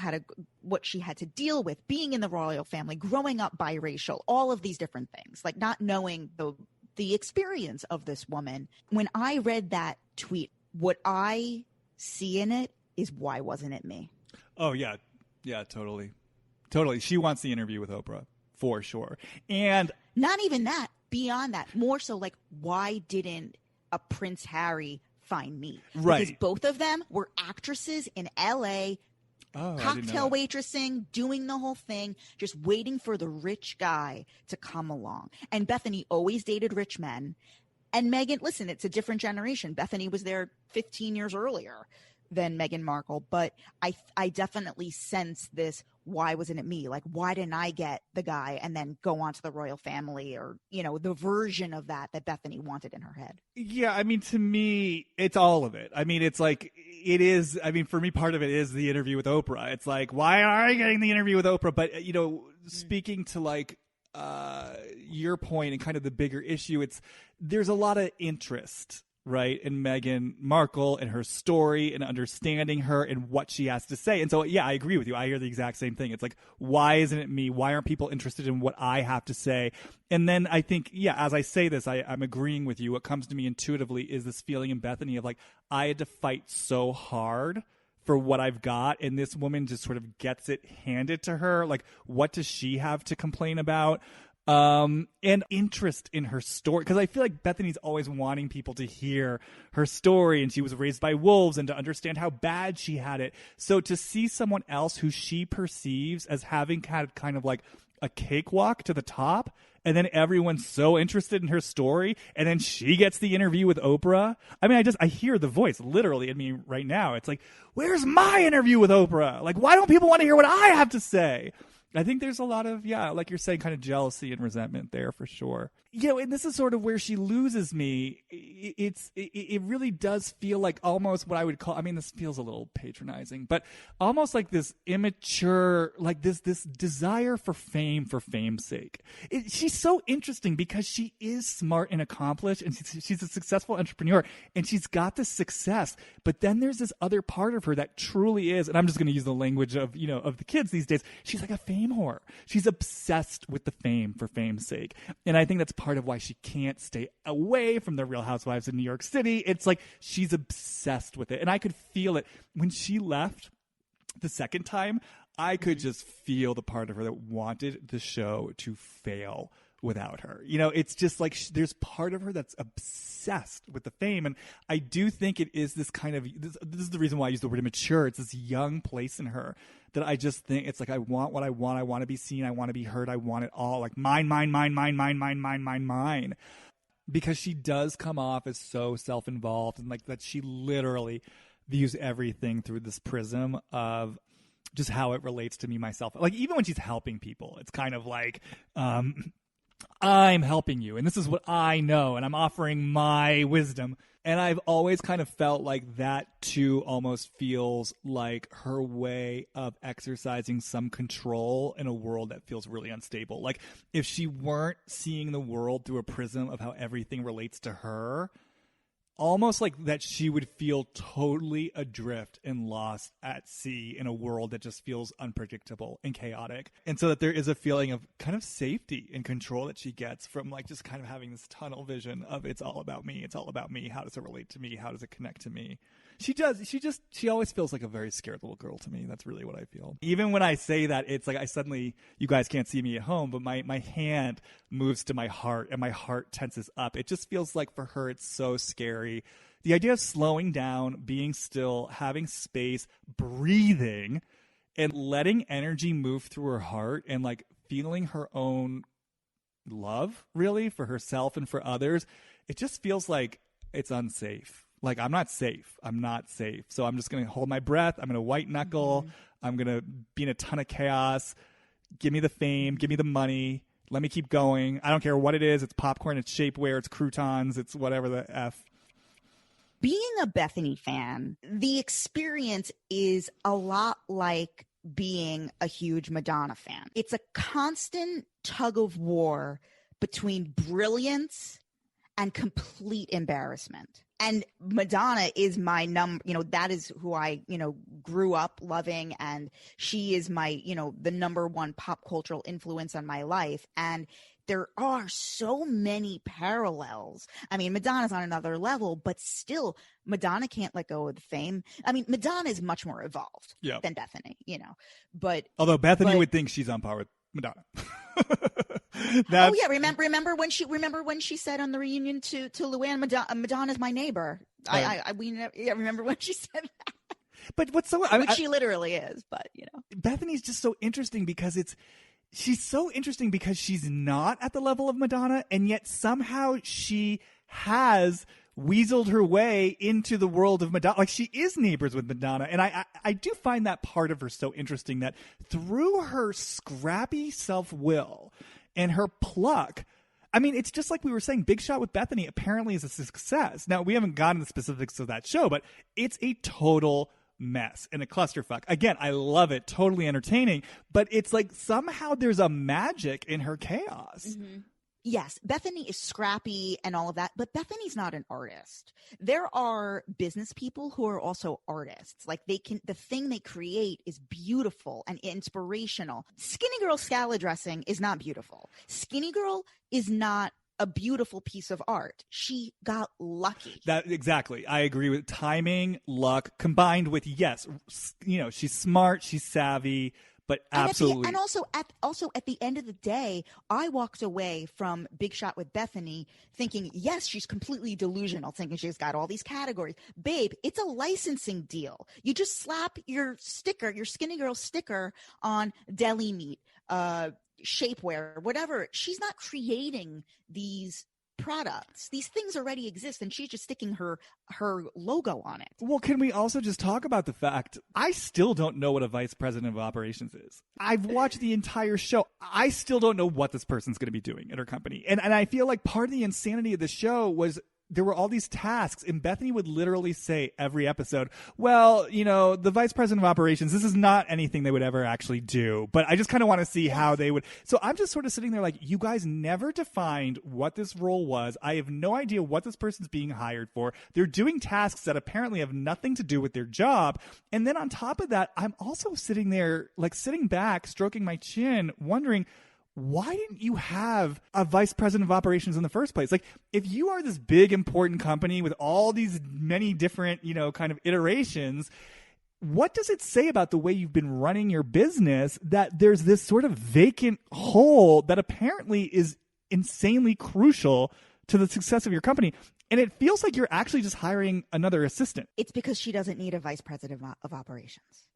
what she had to deal with being in the royal family, growing up biracial, all of these different things, like not knowing the experience of this woman. When I read that tweet, what I see in it is, why wasn't it me? Oh, yeah. Yeah, totally. She wants the interview with Oprah, for sure. And not even that. Beyond that, more so like, why didn't a Prince Harry find me? Right. Because both of them were actresses in L.A., cocktail waitressing, doing the whole thing, just waiting for the rich guy to come along. And Bethenny always dated rich men. And Meghan, listen, it's a different generation. Bethenny was there 15 years earlier than Meghan Markle. But I definitely sense this, why wasn't it me? Like, why didn't I get the guy and then go on to the royal family, or, the version of that Bethenny wanted in her head? Yeah, I mean, to me, it's all of it. I mean, it's like, it is, I mean, for me, part of it is the interview with Oprah. It's like, why are you getting the interview with Oprah? But, speaking to like, your point and kind of the bigger issue, there's a lot of interest, right, in Meghan Markle and her story and understanding her and what she has to say. And so, yeah, I agree with you. I hear the exact same thing. It's like, why isn't it me? Why aren't people interested in what I have to say? And then I think, yeah, as I say this, I'm agreeing with you. What comes to me intuitively is this feeling in Bethenny of like, I had to fight so hard for what I've got, and this woman just sort of gets it handed to her. Like, what does she have to complain about? And interest in her story, because I feel like Bethenny's always wanting people to hear her story, and she was raised by wolves, and to understand how bad she had it. So to see someone else who she perceives as having kind of like a cakewalk to the top, and then everyone's so interested in her story, and then she gets the interview with Oprah. I mean, I hear the voice literally in me right now. It's like, where's my interview with Oprah? Like, why don't people want to hear what I have to say? I think there's a lot of, like you're saying, kind of jealousy and resentment there for sure. And this is sort of where she loses me. It really does feel like almost what I would call, I mean, this feels a little patronizing, but almost like this immature, like this desire for fame's sake. She's so interesting because she is smart and accomplished, and she's a successful entrepreneur, and she's got this success. But then there's this other part of her that truly is, and I'm just going to use the language of, of the kids these days. She's like a fame whore. She's obsessed with the fame for fame's sake. And I think that's part of why she can't stay away from the Real Housewives in New York City. It's like she's obsessed with it. And I could feel it when she left the second time. I could just feel the part of her that wanted the show to fail without her. It's just like there's part of her that's obsessed with the fame. And I do think it is this kind of, this is the reason why I use the word immature. It's this young place in her that I just think it's like, I want what I want. I want to be seen. I want to be heard. I want it all. Like mine. Because she does come off as so self-involved, and like that she literally views everything through this prism of just how it relates to me, myself. Like even when she's helping people, it's kind of like, I'm helping you, and this is what I know, and I'm offering my wisdom. And I've always kind of felt like that, too, almost feels like her way of exercising some control in a world that feels really unstable. Like, if she weren't seeing the world through a prism of how everything relates to her, almost like that she would feel totally adrift and lost at sea in a world that just feels unpredictable and chaotic. And so that there is a feeling of kind of safety and control that she gets from like just kind of having this tunnel vision of it's all about me. It's all about me. How does it relate to me? How does it connect to me? She always feels like a very scared little girl to me. That's really what I feel. Even when I say that, it's like I suddenly, you guys can't see me at home, but my hand moves to my heart and my heart tenses up. It just feels like for her, it's so scary. The idea of slowing down, being still, having space, breathing, and letting energy move through her heart and like feeling her own love really for herself and for others. It just feels like it's unsafe. Like, I'm not safe. So I'm just going to hold my breath. I'm going to white knuckle. Mm-hmm. I'm going to be in a ton of chaos. Give me the fame. Give me the money. Let me keep going. I don't care what it is. It's popcorn. It's shapewear. It's croutons. It's whatever the F. Being a Bethenny fan, the experience is a lot like being a huge Madonna fan. It's a constant tug of war between brilliance and complete embarrassment. And Madonna is my that is who I, grew up loving. And she is my, the number one pop cultural influence on my life. And there are so many parallels. I mean, Madonna's on another level, but still Madonna can't let go of the fame. I mean, Madonna is much more evolved than Bethenny, but although Bethenny would think she's on par with Madonna. Remember when she said on the reunion to Luann, Madonna's my neighbor. Remember when she said that? But what's so which she literally is, but Bethenny's just so interesting because she's so interesting because she's not at the level of Madonna, and yet somehow she has weaseled her way into the world of Madonna. Like, she is neighbors with Madonna. And I do find that part of her so interesting, that through her scrappy self-will and her pluck, I mean, it's just like we were saying, Big Shot with Bethenny apparently is a success. Now, we haven't gotten the specifics of that show, but it's a total mess and a clusterfuck. Again, I love it. Totally entertaining. But it's like somehow there's a magic in her chaos. Mm-hmm. Yes, Bethenny is scrappy and all of that, but Bethenny's not an artist. There are business people who are also artists. Like, the thing they create is beautiful and inspirational. Skinny Girl salad dressing is not beautiful. Skinny Girl is not a beautiful piece of art. She got lucky. That exactly. I agree with timing, luck, combined with, yes, she's smart, she's savvy, but absolutely. And also at the end of the day, I walked away from Big Shot with Bethenny thinking, yes, she's completely delusional, thinking she's got all these categories. Babe, it's a licensing deal. You just slap your sticker, your Skinny Girl sticker on deli meat, shapewear, whatever. She's not creating these products. These things already exist, and she's just sticking her logo on it. Well, can we also just talk about the fact I still don't know what a vice president of operations is? I've watched the entire show. I still don't know what this person's going to be doing at her company. And I feel like part of the insanity of the show was there were all these tasks, and Bethenny would literally say every episode, well, the vice president of operations, this is not anything they would ever actually do, but I just kind of want to see how they would. So I'm just sort of sitting there like, you guys never defined what this role was. I have no idea what this person's being hired for. They're doing tasks that apparently have nothing to do with their job. And then on top of that, I'm also sitting there, like sitting back, stroking my chin, wondering, why didn't you have a vice president of operations in the first place? Like, if you are this big, important company with all these many different, kind of iterations, what does it say about the way you've been running your business that there's this sort of vacant hole that apparently is insanely crucial to the success of your company? And it feels like you're actually just hiring another assistant. It's because she doesn't need a vice president of operations.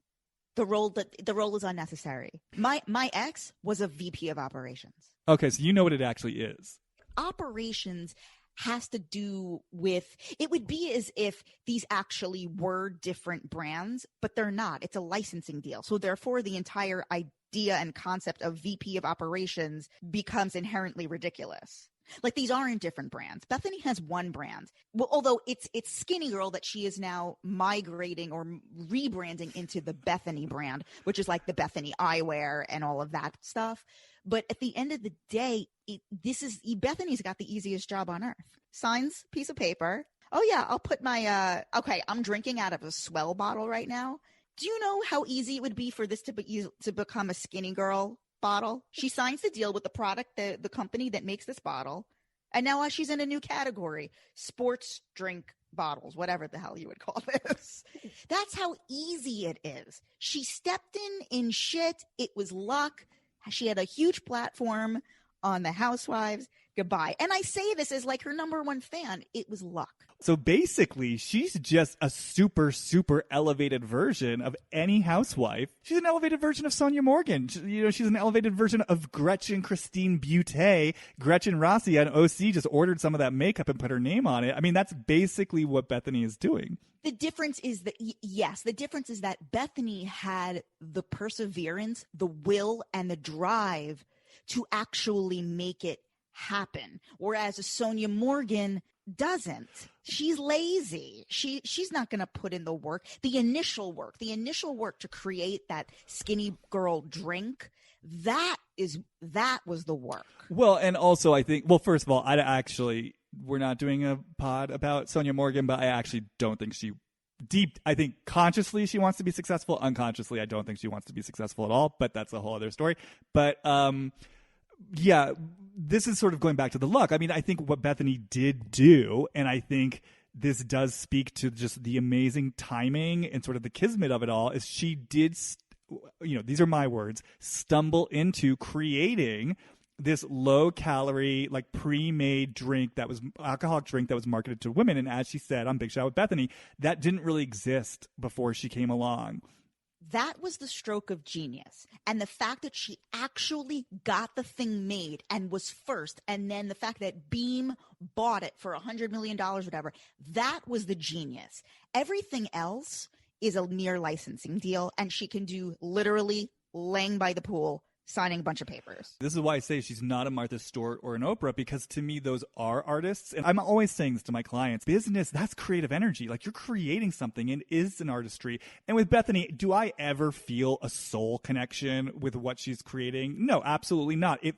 The role is unnecessary. My ex was a VP of operations. Okay, so you know what it actually is. Operations has to do with, it would be as if these actually were different brands, but they're not. It's a licensing deal. So therefore, the entire idea and concept of VP of operations becomes inherently ridiculous. Like, these aren't different brands. Bethenny has one brand. Well, although it's Skinny Girl that she is now migrating or rebranding into the Bethenny brand, which is like the Bethenny eyewear and all of that stuff. But at the end of the day, Bethenny's got the easiest job on earth. Signs piece of paper. Oh yeah, I'll put my I'm drinking out of a Swell bottle right now. Do you know how easy it would be for this to become a Skinny Girl bottle? She signs the deal with the product, the company that makes this bottle, and now she's in a new category, sports drink bottles, whatever the hell you would call this. That's how easy it is. She stepped in shit. It was luck. She had a huge platform on the Housewives. Goodbye. And I say this as like her number one fan. It was luck. So basically, she's just a super, super elevated version of any housewife. She's an elevated version of Sonia Morgan. She's an elevated version of Gretchen Christine Butte. Gretchen Rossi on OC just ordered some of that makeup and put her name on it. I mean, that's basically what Bethenny is doing. The difference is that, Bethenny had the perseverance, the will, and the drive to actually make it happen, whereas Sonia Morgan doesn't. She's lazy. She's not going to put in the work, the initial work to create that Skinny Girl drink. That was the work. Well, and also I think, first of all, we're not doing a pod about Sonia Morgan, but I actually don't think I think consciously she wants to be successful. Unconsciously, I don't think she wants to be successful at all, but that's a whole other story. But yeah, this is sort of going back to the luck. I mean, I think what Bethenny did do, and I think this does speak to just the amazing timing and sort of the kismet of it all, is she did, these are my words, stumble into creating this low-calorie, like pre-made alcoholic drink that was marketed to women. And as she said on Big Shot with Bethenny, that didn't really exist before she came along. That was the stroke of genius. And the fact that she actually got the thing made and was first, and then the fact that Beam bought it for $100 million, whatever, that was the genius. Everything else is a mere licensing deal, and she can do literally laying by the pool, signing a bunch of papers. This is why I say she's not a Martha Stewart or an Oprah, because to me, those are artists. And I'm always saying this to my clients. Business, that's creative energy. Like, you're creating something and is an artistry. And with Bethenny, do I ever feel a soul connection with what she's creating? No, absolutely not. It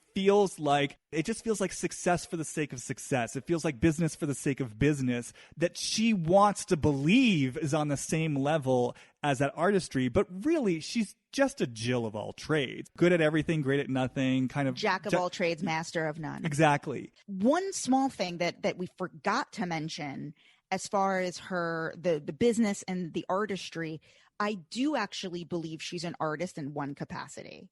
just feels like success for the sake of success. It feels like business for the sake of business that she wants to believe is on the same level as that artistry, but really she's just a Jill of all trades. Good at everything, great at nothing, kind of Jack of all trades, master of none. Exactly. One small thing that we forgot to mention as far as the business and the artistry, I do actually believe she's an artist in one capacity.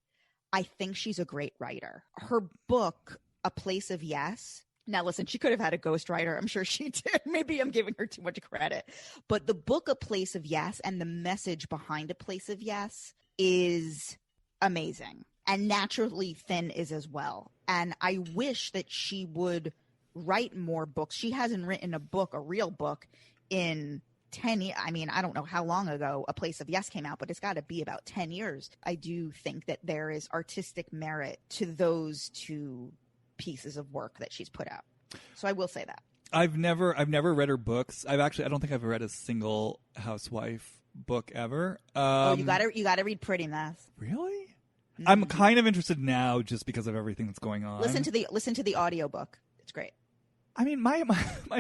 I think she's a great writer. Her book, A Place of Yes. Now, listen, she could have had a ghostwriter. I'm sure she did. Maybe I'm giving her too much credit. But the book, A Place of Yes, and the message behind A Place of Yes is amazing. And Naturally Thin is as well. And I wish that she would write more books. She hasn't written a real book, in 10 years. I mean, I don't know how long ago A Place of Yes came out, but it's got to be about 10 years. I do think that there is artistic merit to those two pieces of work that she's put out. So I will say that. I've never read her books. I don't think I've read a single housewife book ever. You gotta read Pretty Mess. Really? Mm-hmm. I'm kind of interested now just because of everything that's going on. Listen to the audiobook. It's great. I mean, my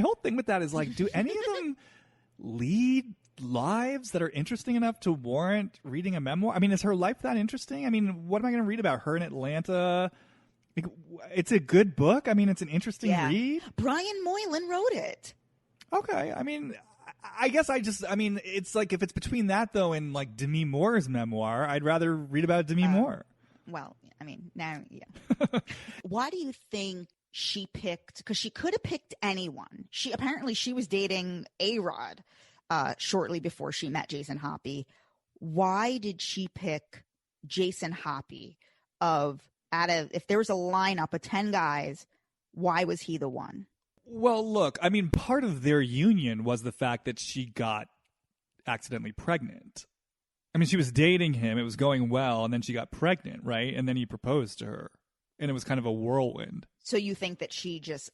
whole thing with that is like, do any of them lead lives that are interesting enough to warrant reading a memoir? I mean, is her life that interesting? I mean, what am I going to read about her in Atlanta? It's a good book. I mean, it's an interesting read. Brian Moylan wrote it. Okay. I mean, I guess it's like if it's between that, though, and like Demi Moore's memoir, I'd rather read about Demi Moore. Well, I mean, now, yeah. Why do you think she picked, because she could have picked anyone. She was dating A-Rod shortly before she met Jason Hoppy. Why did she pick Jason Hoppy if there was a lineup of 10 guys, why was he the one? Well, look, I mean, part of their union was the fact that she got accidentally pregnant. I mean, she was dating him, it was going well, and then she got pregnant, right? And then he proposed to her. And it was kind of a whirlwind. So you think that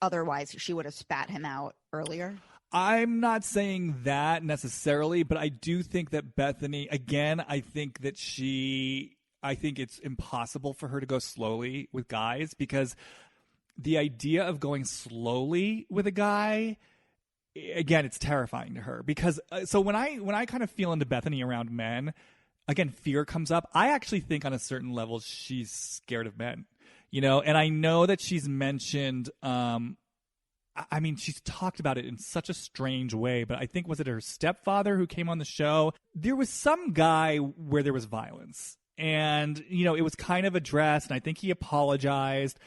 otherwise she would have spat him out earlier? I'm not saying that necessarily, but I do think that Bethenny, again, I think it's impossible for her to go slowly with guys, because the idea of going slowly with a guy, again, it's terrifying to her. Because so when I kind of feel into Bethenny around men, again, fear comes up. I actually think on a certain level she's scared of men. You know, and I know that she's mentioned, I mean, she's talked about it in such a strange way, but I think, was it her stepfather who came on the show? There was some guy where there was violence, and, you know, it was kind of addressed, and I think he apologized.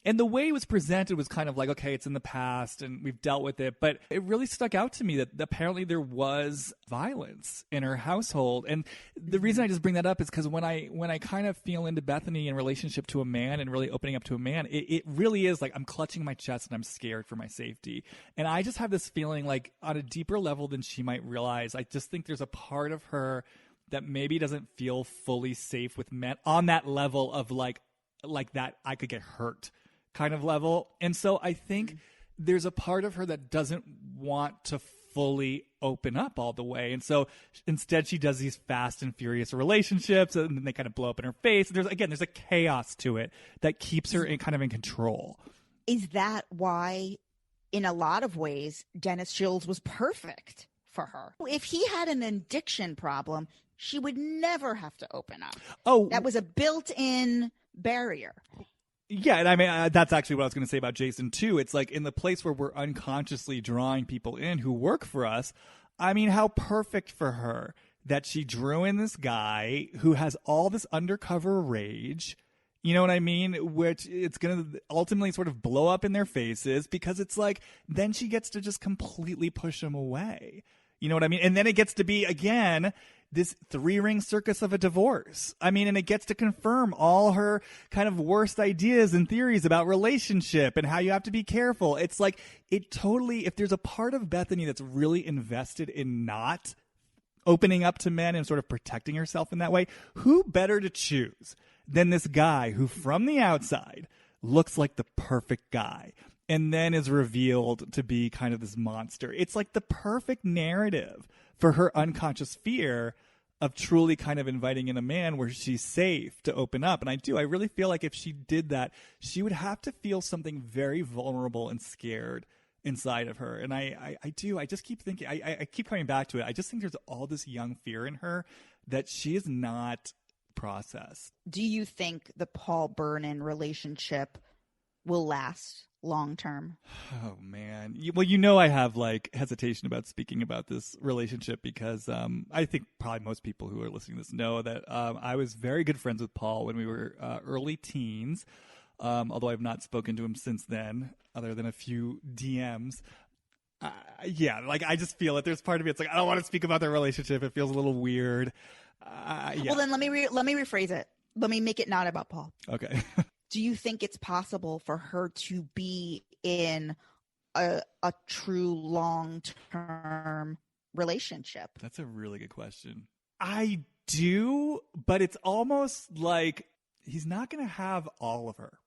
And the way it was presented was kind of like, okay, it's in the past and we've dealt with it. But it really stuck out to me that apparently there was violence in her household. And the reason I just bring that up is because when I kind of feel into Bethenny in relationship to a man and really opening up to a man, it really is like I'm clutching my chest and I'm scared for my safety. And I just have this feeling like on a deeper level than she might realize, I just think there's a part of her that maybe doesn't feel fully safe with men on that level of like that I could get hurt kind of level. And so I think there's a part of her that doesn't want to fully open up all the way. And so instead she does these fast and furious relationships, and then they kind of blow up in her face. There's a chaos to it that keeps her in control. Is that why, in a lot of ways, Dennis Shields was perfect for her? If he had an addiction problem, she would never have to open up. Oh, that was a built-in barrier. Yeah, and I mean, that's actually what I was going to say about Jason, too. It's like in the place where we're unconsciously drawing people in who work for us, I mean, how perfect for her that she drew in this guy who has all this undercover rage, you know what I mean? Which it's going to ultimately sort of blow up in their faces, because it's like, then she gets to just completely push him away. You know what I mean? And then it gets to be, again, this 3-ring circus of a divorce. I mean, and it gets to confirm all her kind of worst ideas and theories about relationship and how you have to be careful. It's like, it totally, if there's a part of Bethenny that's really invested in not opening up to men and sort of protecting herself in that way, who better to choose than this guy who from the outside looks like the perfect guy and then is revealed to be kind of this monster. It's like the perfect narrative for her unconscious fear of truly kind of inviting in a man where she's safe to open up. And I really feel like if she did that, she would have to feel something very vulnerable and scared inside of her. And I just keep thinking, I keep coming back to it. I just think there's all this young fear in her that she is not processed. Do you think the Paul Vernon relationship will last long term? Oh man. Well, I have like hesitation about speaking about this relationship because I think probably most people who are listening to this know that I was very good friends with Paul when we were early teens. Although I've not spoken to him since then, other than a few DMs. I just feel it. There's part of me, it's like, I don't want to speak about their relationship. It feels a little weird. Well, then let me rephrase it. Let me make it not about Paul. Okay. Do you think it's possible for her to be in a true long-term relationship? That's a really good question. I do, but it's almost like he's not going to have all of her.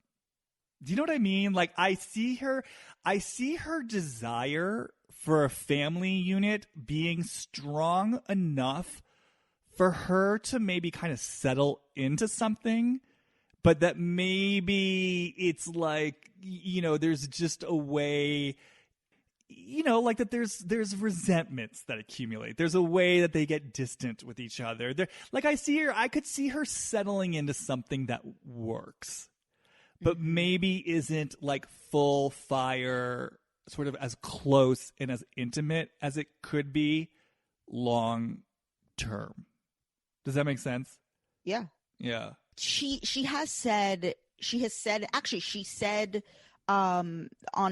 Do you know what I mean? Like I see her desire for a family unit being strong enough for her to maybe kind of settle into something, but that maybe it's like, there's just a way, like that there's resentments that accumulate. There's a way that they get distant with each other. I could see her settling into something that works, but maybe isn't like full fire, sort of as close and as intimate as it could be long term. Does that make sense? Yeah. Yeah. She said on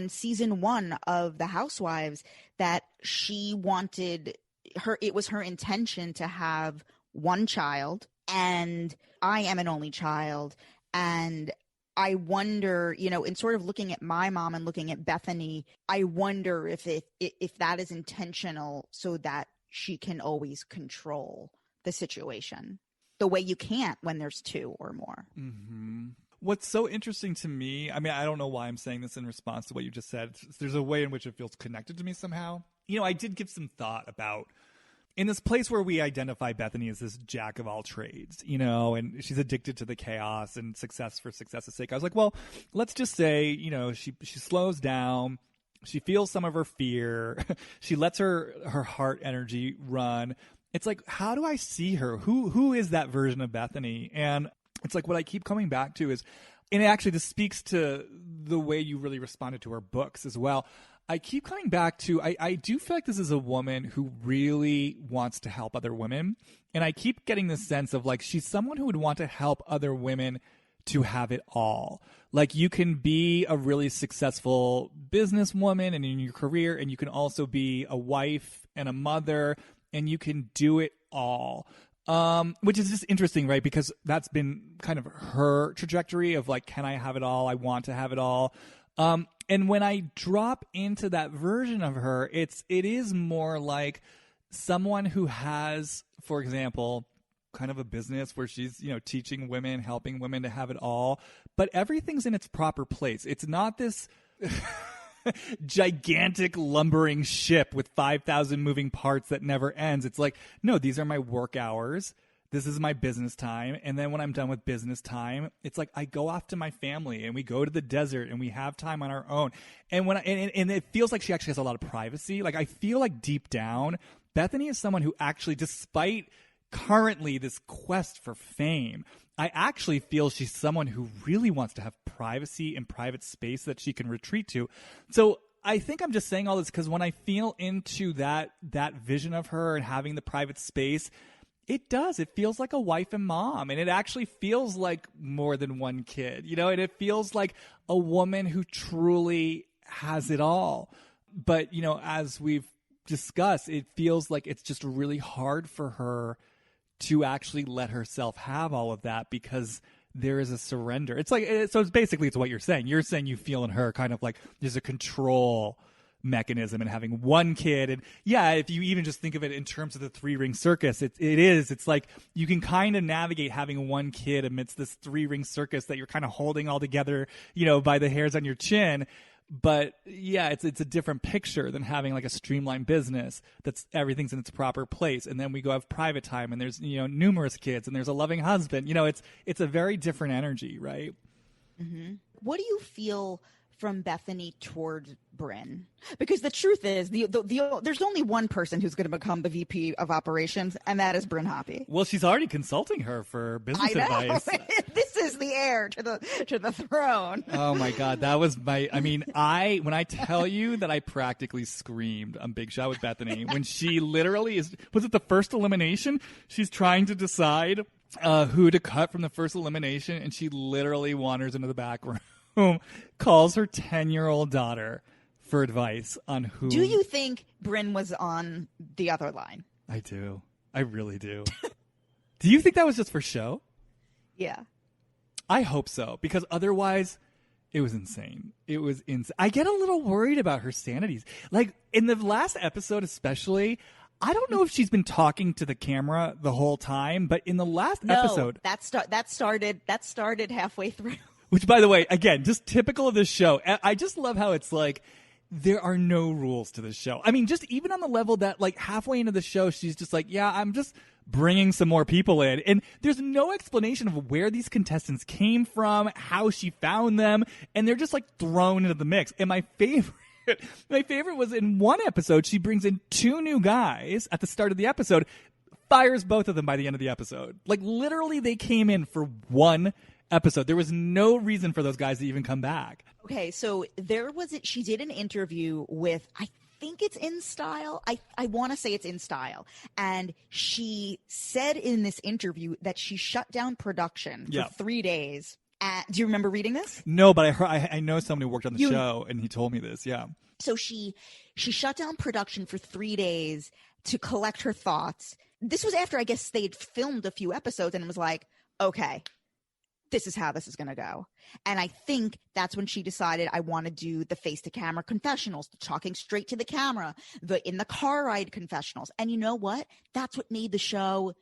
season 1 of The Housewives that it was her intention to have one child, and I am an only child. And I wonder, in sort of looking at my mom and looking at Bethenny, I wonder if that is intentional so that she can always control the situation the way you can't when there's 2 or more. Mm-hmm. What's so interesting to me, I mean, I don't know why I'm saying this in response to what you just said. There's a way in which it feels connected to me somehow. I did give some thought about, in this place where we identify Bethenny as this jack of all trades, and she's addicted to the chaos and success for success's sake. I was like, well, let's just say, she slows down. She feels some of her fear. She lets her heart energy run. It's like, how do I see her? Who is that version of Bethenny? And it's like what I keep coming back to is, and actually this speaks to the way you really responded to her books as well. I keep coming back to, I do feel like this is a woman who really wants to help other women. And I keep getting the sense of like, she's someone who would want to help other women to have it all. Like you can be a really successful businesswoman and in your career, and you can also be a wife and a mother, and you can do it all. Which is just interesting, right? Because that's been kind of her trajectory of like, can I have it all? I want to have it all. And when I drop into that version of her, it is more like someone who has, for example, kind of a business where she's, teaching women, helping women to have it all, but everything's in its proper place. It's not this gigantic lumbering ship with 5,000 moving parts that never ends. It's like, no, these are my work hours. This is my business time. And then when I'm done with business time, it's like I go off to my family and we go to the desert and we have time on our own. And and it feels like she actually has a lot of privacy. Like I feel like deep down, Bethenny is someone who actually, despite currently this quest for fame, I actually feel she's someone who really wants to have privacy and private space that she can retreat to. So I think I'm just saying all this because when I feel into that vision of her and having the private space, it feels like a wife and mom, and it actually feels like more than one kid, and it feels like a woman who truly has it all. But, as we've discussed, it feels like it's just really hard for her to actually let herself have all of that because there is a surrender. It's like, so it's basically, it's what you're saying. You're saying you feel in her kind of like there's a control mechanism in having one kid. And yeah, if you even just think of it in terms of the 3-ring circus, it's like you can kind of navigate having one kid amidst this 3-ring circus that you're kind of holding all together, by the hairs on your chin. But yeah, it's a different picture than having like a streamlined business that's everything's in its proper place. And then we go have private time and there's, numerous kids and there's a loving husband. It's a very different energy, right? Mm-hmm. What do you feel from Bethenny toward Bryn, because the truth is there's only one person who's going to become the VP of operations, and that is Bryn Hoppy. Well, she's already consulting her for business advice. This is the heir to the throne. Oh my God, that was my. I mean, when I tell you that I practically screamed on Big Shot with Bethenny when she literally was it the first elimination? She's trying to decide who to cut from the first elimination, and she literally wanders into the back room. Calls her 10-year-old daughter for advice on who. Do you think Bryn was on the other line? I do. I really do. Do you think that was just for show? Yeah. I hope so, because otherwise it was insane. It was insane. I get a little worried about her sanities. Like in the last episode especially, I don't know if she's been talking to the camera the whole time, but in the last episode. that started halfway through. Which, by the way, again, just typical of this show. I just love how it's like there are no rules to this show. I mean, just even on the level that like halfway into the show, she's just like, yeah, I'm just bringing some more people in. And there's no explanation of where these contestants came from, how she found them. And they're just like thrown into the mix. And my favorite was in one episode, she brings in 2 new guys at the start of the episode, fires both of them by the end of the episode. Like literally they came in for one episode. There was no reason for those guys to even come back. Okay, so she did an interview with, I think it's In Style. I want to say it's In Style. And she said in this interview that she shut down production for 3 days. Do you remember reading this? No, but I know somebody who worked on the show and he told me this. Yeah. So she shut down production for 3 days to collect her thoughts. This was after, I guess, they'd filmed a few episodes and it was like, okay, this is how this is going to go. And I think that's when she decided, I want to do the face-to-camera confessionals, the talking straight to the camera, the in the car ride confessionals. And you know what? That's what made the show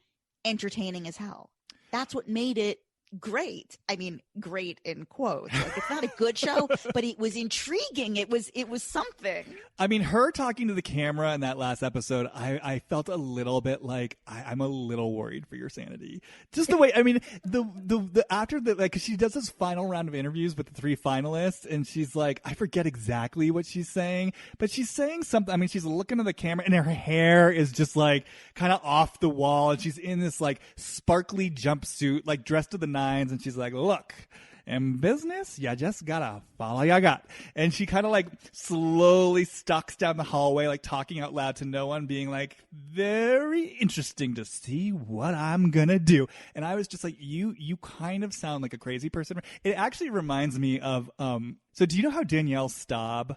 entertaining as hell. That's what made it great. I mean, great in quotes. Like, it's not a good show, but it was intriguing. It was something. I mean, her talking to the camera in that last episode, I felt a little bit like I'm a little worried for your sanity. Just the way, I mean, the after the, like, she does this final round of interviews with the 3 finalists, and she's like, I forget exactly what she's saying, but she's saying something. I mean, she's looking at the camera, and her hair is just like kind of off the wall, and she's in this like sparkly jumpsuit, like dressed to the nines, and she's like, look, in business, you just gotta follow your gut. And she kind of like slowly stalks down the hallway, like talking out loud to no one, being like, very interesting to see what I'm gonna do. And I was just like, you kind of sound like a crazy person. It actually reminds me of, so do you know how Danielle Staub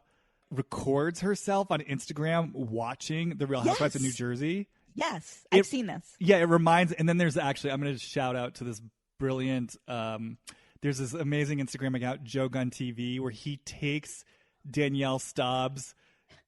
records herself on Instagram watching The Real Housewives of New Jersey? Yes, I've seen this. Yeah, it reminds, and then there's actually, I'm gonna shout out to this brilliant, there's this amazing Instagram account, Joe Gun TV, where he takes Danielle Staub's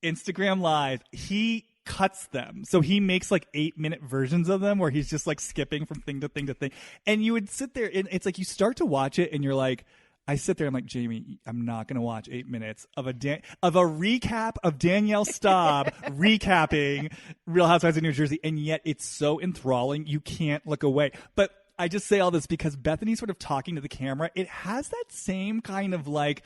Instagram live. He cuts them. So he makes like 8-minute versions of them where he's just like skipping from thing to thing to thing. And you would sit there and it's like you start to watch it and you're like, I sit there, I'm like, Jamie, I'm not going to watch 8 minutes of a recap of Danielle Staub recapping Real Housewives of New Jersey. And yet it's so enthralling. You can't look away. But I just say all this because Bethenny sort of talking to the camera, it has that same kind of like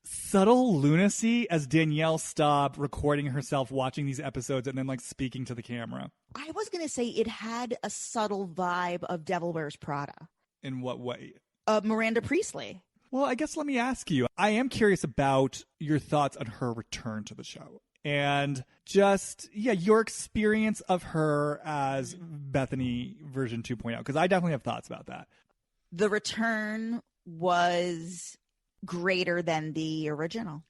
subtle lunacy as Danielle Staub recording herself watching these episodes and then like speaking to the camera. I was going to say it had a subtle vibe of Devil Wears Prada. In what way? Miranda Priestley. Well, I guess let me ask you. I am curious about your thoughts on her return to the show. And just, your experience of her as Bethenny version 2.0, because I definitely have thoughts about that. The return was greater than the original.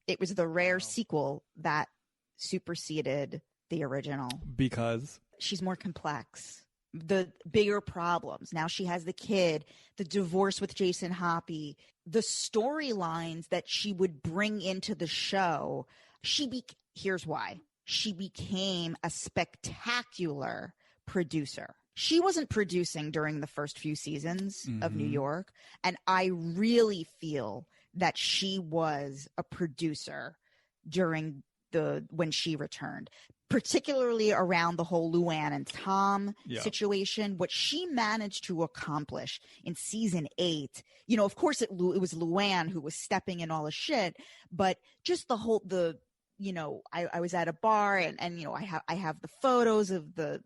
It was the rare sequel that superseded the original. Because? She's more complex. The bigger problems. Now she has the kid, the divorce with Jason Hoppy, the storylines that she would bring into the show. Here's why. She became a spectacular producer. She wasn't producing during the first few seasons of New York. And I really feel that she was a producer during when she returned, particularly around the whole Luann and Tom situation. What she managed to accomplish in season 8, of course it was Luann who was stepping in all the shit, but just I was at a bar and I have the photos of the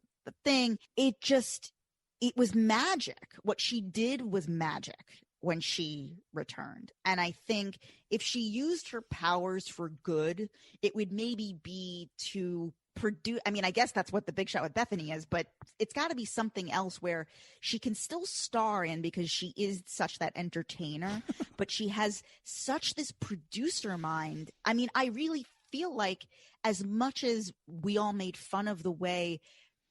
thing. It was magic. What she did was magic when she returned. And I think if she used her powers for good, it would maybe be to produce. I mean, I guess that's what The Big Shot with Bethenny is, but it's got to be something else where she can still star in, because she is such that entertainer, but she has such this producer mind. I mean, I really feel like, as much as we all made fun of the way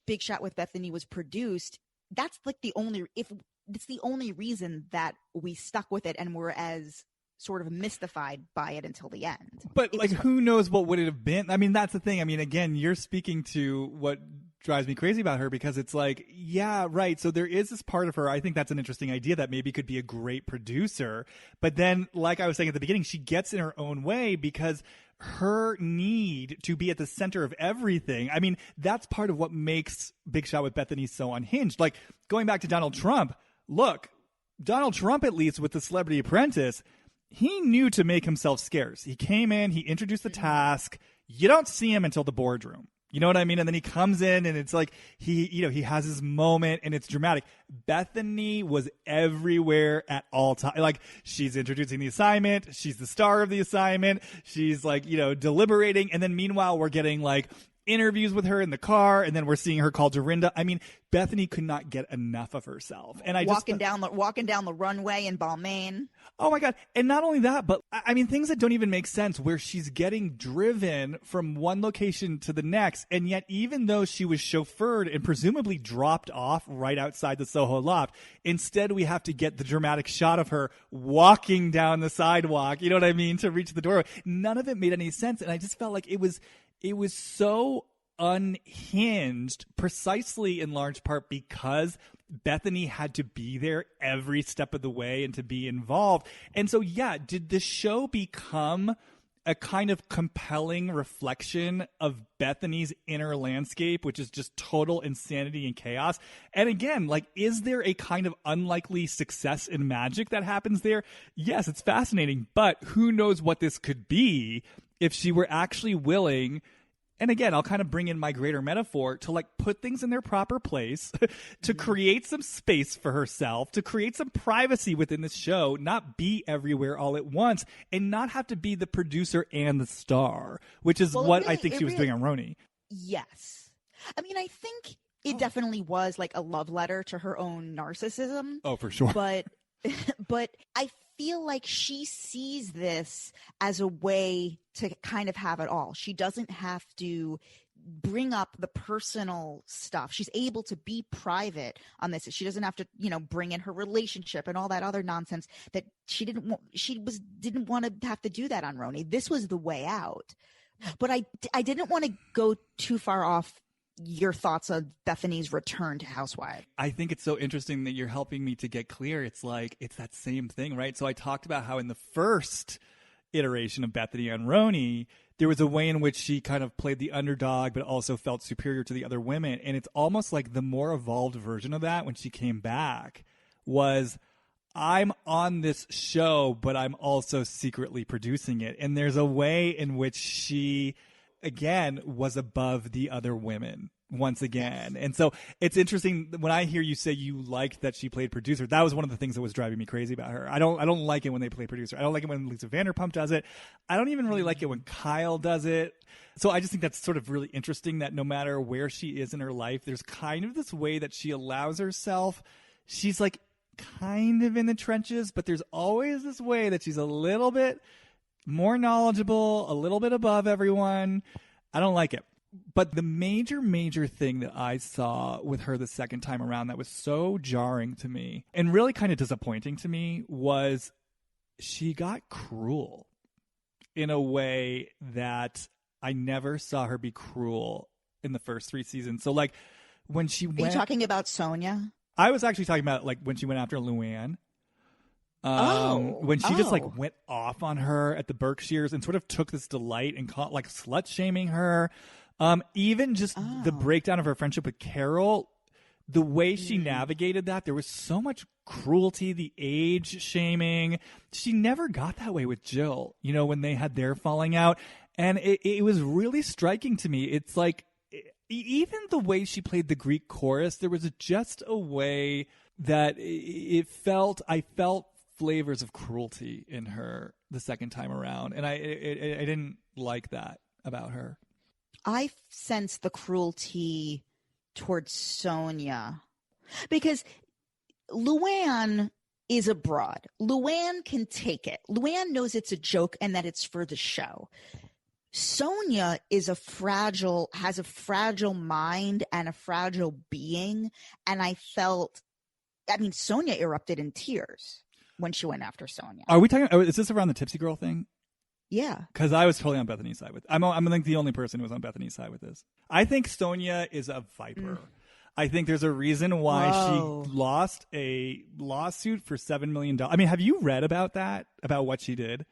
Big Shot with Bethenny was produced, that's like it's the only reason that we stuck with it and were as sort of mystified by it until the end. But who knows what would it have been? I mean, that's the thing. I mean, again, you're speaking to what drives me crazy about her, because it's like, yeah, right. So there is this part of her. I think that's an interesting idea that maybe could be a great producer. But then, like I was saying at the beginning, she gets in her own way because her need to be at the center of everything. I mean, that's part of what makes Big Shot with Bethenny so unhinged. Like, going back to Donald Trump, look, Donald Trump, at least with The Celebrity Apprentice, he knew to make himself scarce. He came in, he introduced the task. You don't see him until the boardroom. You know what I mean? And then he comes in and it's like he has his moment and it's dramatic. Bethenny was everywhere at all times. Like, she's introducing the assignment. She's the star of the assignment. She's like, deliberating. And then meanwhile, we're getting like interviews with her in the car, and then we're seeing her call Dorinda. I mean, Bethenny could not get enough of herself. And walking down the runway in Balmain. Oh my God. And not only that, but I mean, things that don't even make sense, where she's getting driven from one location to the next. And yet, even though she was chauffeured and presumably dropped off right outside the Soho loft, instead we have to get the dramatic shot of her walking down the sidewalk, you know what I mean, to reach the doorway. None of it made any sense. And I just felt like it was so unhinged, precisely in large part because Bethenny had to be there every step of the way and to be involved. And so, yeah, did the show become a kind of compelling reflection of Bethenny's inner landscape, which is just total insanity and chaos? And again, like, is there a kind of unlikely success in magic that happens there? Yes, it's fascinating, but who knows what this could be if she were actually willing. And again, I'll kind of bring in my greater metaphor to like put things in their proper place, to create some space for herself, to create some privacy within the show, not be everywhere all at once, and not have to be the producer and the star, which is I think she was doing on Roni. Yes. I mean, I think it definitely was like a love letter to her own narcissism. Oh, for sure. But I feel like she sees this as a way to kind of have it all. She doesn't have to bring up the personal stuff. She's able to be private on this. She doesn't have to, bring in her relationship and all that other nonsense that she didn't want to have to do that on Roni. This was the way out. But I didn't want to go too far off your thoughts on Bethenny's return to Housewife. I think it's so interesting that you're helping me to get clear. It's like, it's that same thing, right? So I talked about how in the first iteration of Bethenny on Roni, there was a way in which she kind of played the underdog, but also felt superior to the other women. And it's almost like the more evolved version of that when she came back was, I'm on this show, but I'm also secretly producing it. And there's a way in which she, again, was above the other women once again. And so it's interesting when I hear you say you liked that she played producer. That was one of the things that was driving me crazy about her. I don't like it when they play producer. I don't like it when Lisa Vanderpump does it. I don't even really like it when Kyle does it. So I just think that's sort of really interesting that no matter where she is in her life, there's kind of this way that she allows herself. She's like kind of in the trenches, but there's always this way that she's a little bit more knowledgeable, a little bit above everyone. I don't like it. But the major thing that I saw with her the second time around that was so jarring to me and really kind of disappointing to me was she got cruel in a way that I never saw her be cruel in the first 3 seasons. So like when she went... Are you talking about Sonia? I was actually talking about like when she went after Luann. When she just like went off on her at the Berkshires and sort of took this delight in like slut shaming her. Even just the breakdown of her friendship with Carol, the way she navigated that, there was so much cruelty, the age shaming. She never got that way with Jill, you know, when they had their falling out. And it was really striking to me. It's like, even the way she played the Greek chorus, there was just a way that I felt flavors of cruelty in her the second time around. And I didn't like that about her. I sense the cruelty towards Sonia because Luann is a broad. Luann can take it. Luann knows it's a joke and that it's for the show. Sonia has a fragile mind and a fragile being. And Sonia erupted in tears when she went after Sonia. Are we talking, is this around the Tipsy Girl thing? Yeah. Because I was totally on Bethenny's side with I'm like the only person who was on Bethenny's side with this. I think Sonia is a viper. I think there's a reason why she lost a lawsuit for $7 million. I mean, have you read about that? About what she did?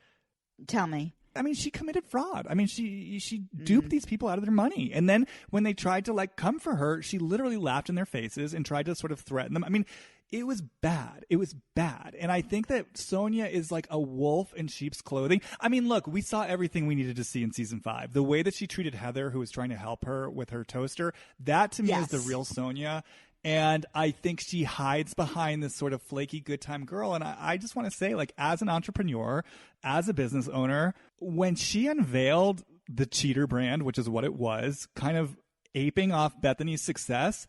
Tell me. I mean, she committed fraud. I mean, she duped these people out of their money. And then when they tried to like come for her, she literally laughed in their faces and tried to sort of threaten them. I mean, it was bad. It was bad. And I think that Sonia is like a wolf in sheep's clothing. I mean, look, we saw everything we needed to see in season 5. The way that she treated Heather, who was trying to help her with her toaster, that to me is the real Sonia. And I think she hides behind this sort of flaky good time girl. And I just want to say, like, as an entrepreneur, as a business owner, when she unveiled the cheater brand, which is what it was, kind of aping off Bethenny's success,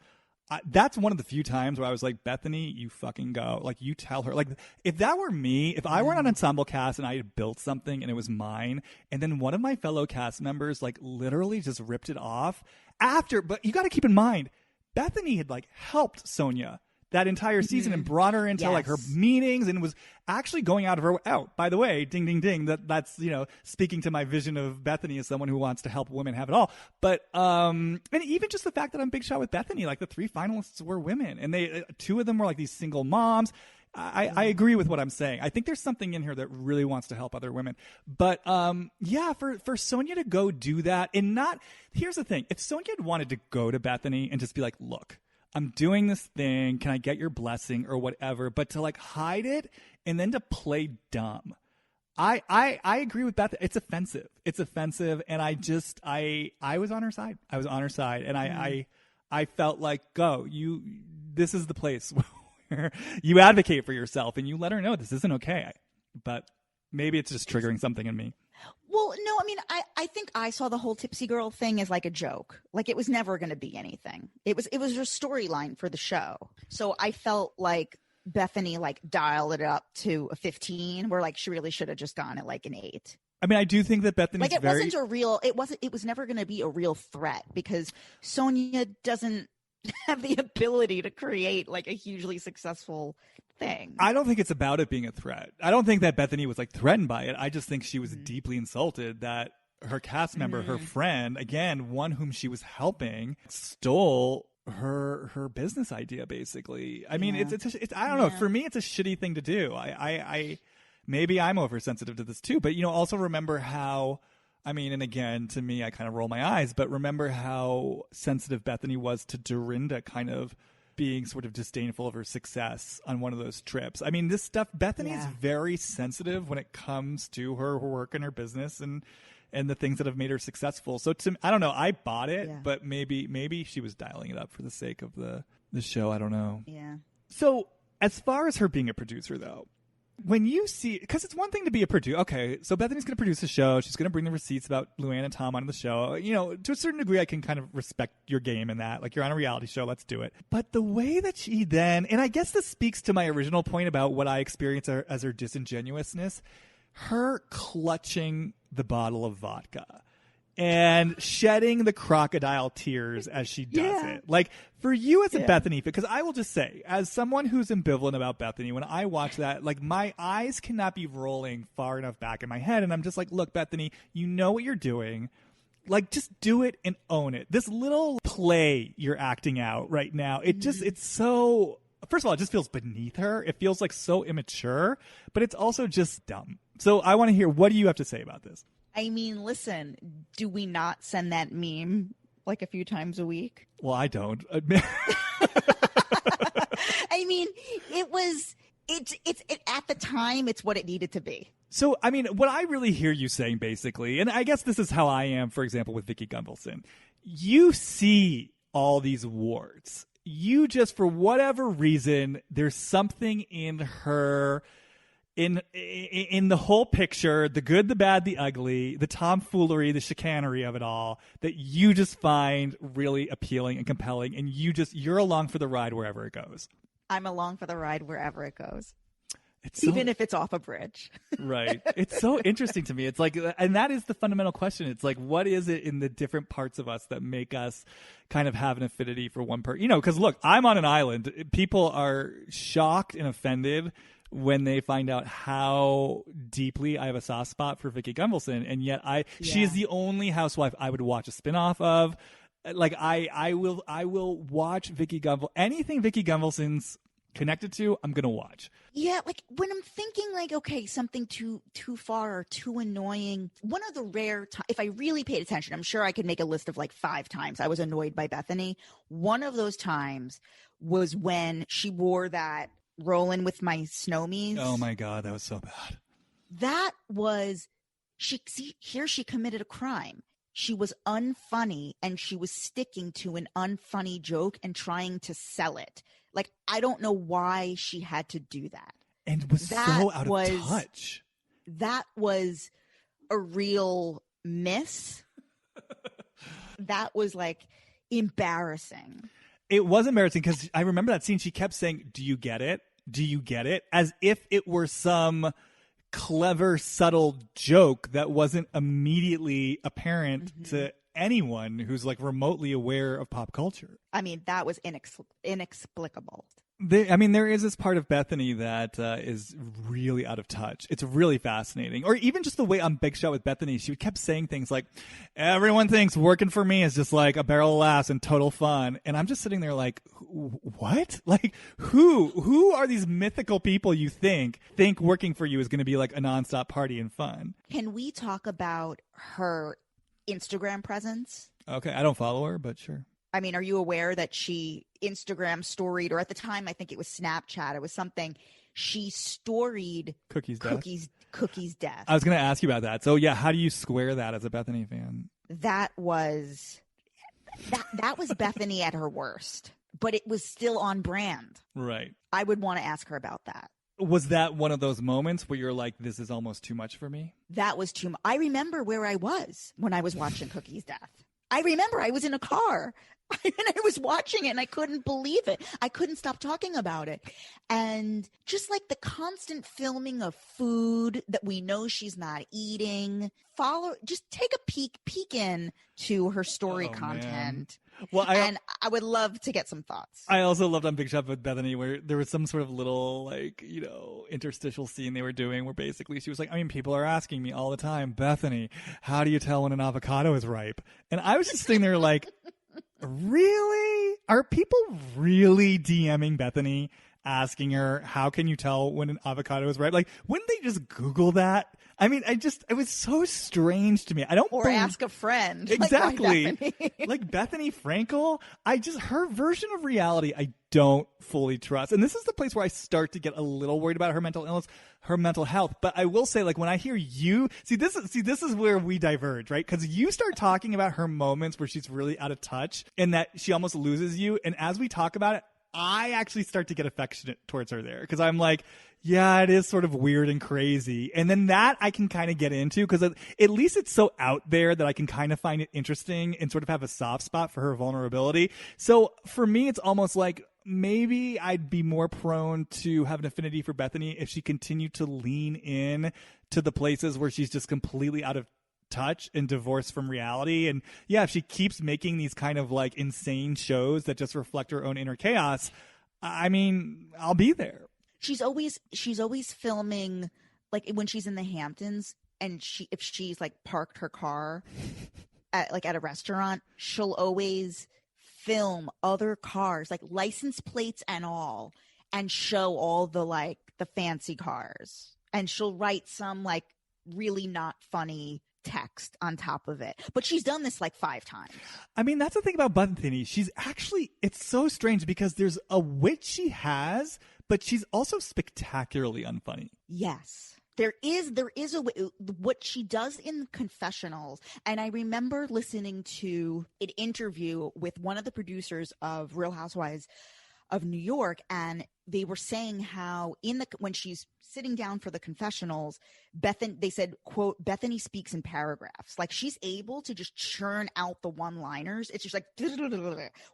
that's one of the few times where I was like, Bethenny, you fucking go. Like, you tell her. Like, if that were me, if I were on an ensemble cast and I had built something and it was mine, and then one of my fellow cast members, like, literally just ripped it off after. But you got to keep in mind, Bethenny had, like, helped Sonia that entire season and brought her into like her meetings and was actually going out of her out. By the way, ding, ding, ding. That's, you know, speaking to my vision of Bethenny as someone who wants to help women have it all. But, and even just the fact that I'm Big Shot with Bethenny, like the 3 finalists were women and 2 of them were like these single moms. I agree with what I'm saying. I think there's something in here that really wants to help other women. But for Sonia to go do that and not, here's the thing. If Sonia had wanted to go to Bethenny and just be like, look, I'm doing this thing. Can I get your blessing or whatever? But to like hide it and then to play dumb. I agree with Beth. It's offensive. It's offensive. And I was on her side. I was on her side. And I felt like, this is the place where you advocate for yourself and you let her know this isn't okay. But maybe it's just triggering something in me. Well, no, I mean, I think I saw the whole Tipsy Girl thing as like a joke. Like it was never going to be anything. It was a storyline for the show. So I felt like Bethenny like dialed it up to a 15 where like she really should have just gone at like an 8. I mean, I do think that Bethenny's it was never going to be a real threat because Sonia doesn't have the ability to create like a hugely successful thing. I don't think it's about it being a threat. I don't think that Bethenny was like threatened by it. I just think she was deeply insulted that her cast member, her friend, again, one whom she was helping, stole her business idea basically. I mean, it's I don't know. For me, it's a shitty thing to do. I maybe I'm oversensitive to this too, but you know, also remember how, I mean, and again, to me, I kind of roll my eyes, but remember how sensitive Bethenny was to Dorinda kind of being sort of disdainful of her success on one of those trips. I mean, this stuff, Bethenny is very sensitive when it comes to her work and her business and the things that have made her successful. So I don't know, I bought it, but maybe she was dialing it up for the sake of the show. I don't know. Yeah. So as far as her being a producer though, when you see, because it's one thing to be a producer. Okay, so Bethenny's going to produce a show. She's going to bring the receipts about Luann and Tom onto the show. You know, to a certain degree, I can kind of respect your game in that. Like, you're on a reality show. Let's do it. But the way that she then, and I guess this speaks to my original point about what I experience as her disingenuousness, her clutching the bottle of vodka and shedding the crocodile tears as she does it. Like, for you as a Bethenny, because I will just say, as someone who's ambivalent about Bethenny, when I watch that, like, my eyes cannot be rolling far enough back in my head. And I'm just like, look, Bethenny, you know what you're doing. Like, just do it and own it. This little play you're acting out right now, it's so first of all, it just feels beneath her. It feels like so immature, but it's also just dumb. So I want to hear, what do you have to say about this? I mean, listen, do we not send that meme like a few times a week? Well, I don't. I mean, it's at the time, it's what it needed to be. So, I mean, what I really hear you saying, basically, and I guess this is how I am, for example, with Vicki Gunvalson, you see all these warts. You just, for whatever reason, there's something in her, in the whole picture, the good, the bad, the ugly, the tomfoolery, the chicanery of it all, that you just find really appealing and compelling, and you're along for the ride wherever it goes. I'm along for the ride wherever it goes. Even if it's off a bridge. Right. It's so interesting to me. It's like, and that is the fundamental question. It's like, what is it in the different parts of us that make us kind of have an affinity for one person? You know, because look, I'm on an island. People are shocked and offended when they find out how deeply I have a soft spot for Vicki Gunvalson. And yet she is the only housewife I would watch a spinoff of. Like I will watch Vicki Gunvalson, anything Vicki Gunvalson's connected to, I'm gonna watch. Yeah, like when I'm thinking like, okay, something too far or too annoying, one of the rare times, if I really paid attention, I'm sure I could make a list of like 5 times I was annoyed by Bethenny. One of those times was when she wore that "Rollin' with My Snowmies." Oh my God, that was so bad. That was, she committed a crime. She was unfunny, and she was sticking to an unfunny joke and trying to sell it. Like, I don't know why she had to do that. And was so out of touch. That was a real miss. That was like embarrassing. It was embarrassing because I remember that scene. She kept saying, "Do you get it? Do you get it?" As if it were some clever, subtle joke that wasn't immediately apparent to anyone who's like remotely aware of pop culture. I mean, that was inexplicable. There is this part of Bethenny that is really out of touch. It's really fascinating. Or even just the way on Big Shot with Bethenny, she kept saying things like, "Everyone thinks working for me is just like a barrel of laughs and total fun." And I'm just sitting there like, what? Like, who are these mythical people you think working for you is going to be like a nonstop party and fun? Can we talk about her Instagram presence? Okay, I don't follow her, but sure. I mean, are you aware that she Instagram storied, or at the time, I think it was Snapchat, it was something, she storied Cookie's death. I was going to ask you about that. So yeah, how do you square that as a Bethenny fan? That was Bethenny at her worst, but it was still on brand. Right. I would want to ask her about that. Was that one of those moments where you're like, this is almost too much for me? That was too much. I remember where I was when I was watching Cookie's death. I remember I was in a car and I was watching it and I couldn't believe it. I couldn't stop talking about it. And just like the constant filming of food that we know she's not eating, just take a peek in to her story content. Man. Well, I would love to get some thoughts. I also loved on Big Shot with Bethenny where there was some sort of little like, interstitial scene they were doing where basically she was like, people are asking me all the time, "Bethenny, how do you tell when an avocado is ripe?" And I was just sitting there like, really? Are people really DMing Bethenny asking her, how can you tell when an avocado is ripe? Like, wouldn't they just Google that? It was so strange to me. Ask a friend. Exactly. Like Bethenny Frankel. Her version of reality, I don't fully trust. And this is the place where I start to get a little worried about her mental illness, her mental health. But I will say, like, when I hear you, this is where we diverge, right? Because you start talking about her moments where she's really out of touch and that she almost loses you. And as we talk about it, I actually start to get affectionate towards her there because I'm like, yeah, it is sort of weird and crazy. And then that I can kind of get into because at least it's so out there that I can kind of find it interesting and sort of have a soft spot for her vulnerability. So for me, it's almost like maybe I'd be more prone to have an affinity for Bethenny if she continued to lean in to the places where she's just completely out of touch and divorced from reality. And yeah, if she keeps making these kind of like insane shows that just reflect her own inner chaos, I'll be there. She's always filming, like when she's in the Hamptons and if she's like parked her car at a restaurant, she'll always film other cars, like license plates and all. and show all the like the fancy cars, and she'll write some like really not funny text on top of it. But she's done this like 5 times. I mean, that's the thing about Bethenny. She's actually, it's so strange because there's a wit she has, but she's also spectacularly unfunny. Yes. There is what she does in confessionals. And I remember listening to an interview with one of the producers of Real Housewives of New York, and they were saying how when she's sitting down for the confessionals, they said, quote, Bethenny speaks in paragraphs. Like, she's able to just churn out the one-liners. It's just like,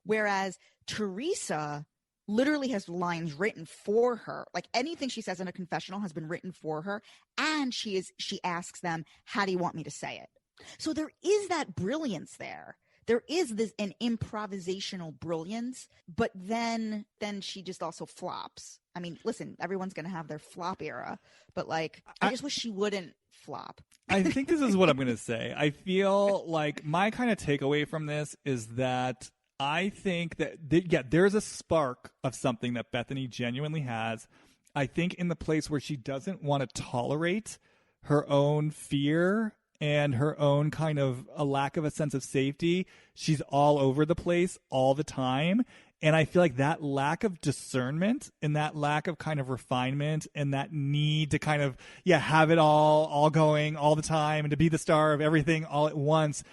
whereas Teresa literally has lines written for her. Like, anything she says in a confessional has been written for her. And she asks them, how do you want me to say it? So there is that brilliance there. There is an improvisational brilliance, but then she just also flops. I mean, listen, everyone's going to have their flop era, but like, I just wish she wouldn't flop. I think this is what I'm going to say. I feel like my kind of takeaway from this is that I think that, there's a spark of something that Bethenny genuinely has. I think in the place where she doesn't want to tolerate her own fear and her own kind of a lack of a sense of safety, she's all over the place all the time. And I feel like that lack of discernment and that lack of kind of refinement and that need to kind of, have it all going all the time and to be the star of everything all at once.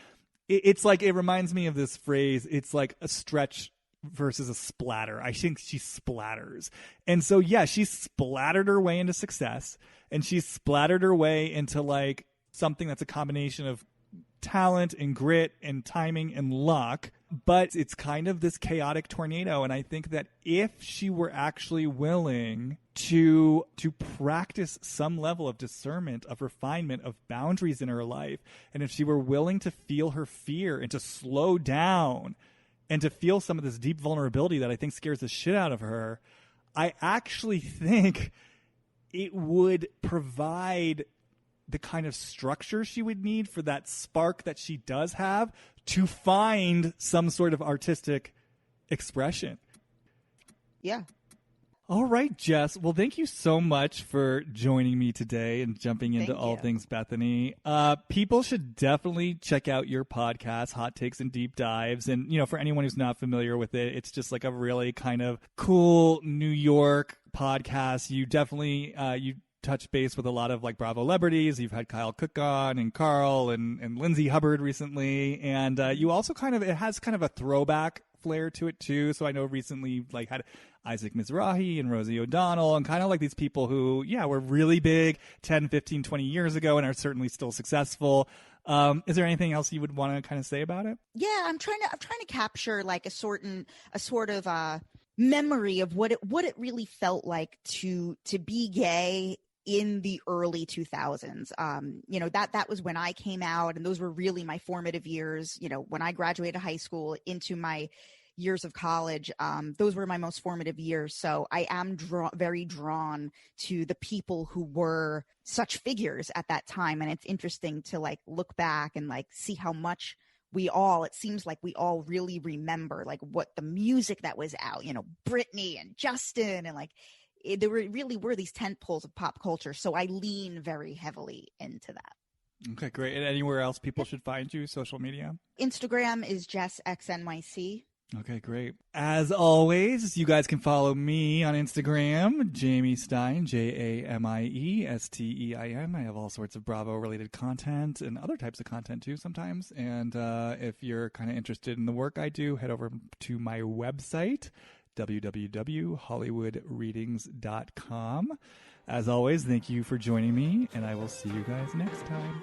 It's like, it reminds me of this phrase. It's like a stretch versus a splatter. I think she splatters. And so, she splattered her way into success, and she splattered her way into like something that's a combination of talent and grit and timing and luck, but it's kind of this chaotic tornado. And I think that if she were actually willing to practice some level of discernment, of refinement, of boundaries in her life, and if she were willing to feel her fear and to slow down and to feel some of this deep vulnerability that I think scares the shit out of her, I actually think it would provide the kind of structure she would need for that spark that she does have to find some sort of artistic expression. Yeah. All right, Jess. Well, thank you so much for joining me today and jumping into all things Bethenny. People should definitely check out your podcast, Hot Takes and Deep Dives. And, for anyone who's not familiar with it, it's just like a really kind of cool New York podcast. You definitely, you touch base with a lot of like Bravo celebrities. You've had Kyle Cook on and Carl and Lindsay Hubbard recently. And you also it has kind of a throwback flair to it too. So I know recently like had Isaac Mizrahi and Rosie O'Donnell and kind of like these people who, were really big 10, 15, 20 years ago and are certainly still successful. Is there anything else you would want to kind of say about it? Yeah, I'm trying to capture like a sort of memory of what it really felt like to be gay in the early 2000s. That was when I came out, and those were really my formative years. When I graduated high school into my years of college, those were my most formative years. So I am very drawn to the people who were such figures at that time. And it's interesting to like look back and like see how much it seems like we all really remember like what the music that was out, Britney and Justin, and like there really were these tent poles of pop culture. So I lean very heavily into that. Okay, great. And anywhere else people should find you, social media? Instagram is JessXNYC. Okay, great. As always, you guys can follow me on Instagram, Jamie Stein, JamiieStein. I have all sorts of Bravo-related content and other types of content, too, sometimes. And if you're kind of interested in the work I do, head over to my website, www.hollywoodreadings.com. As always, thank you for joining me, and I will see you guys next time.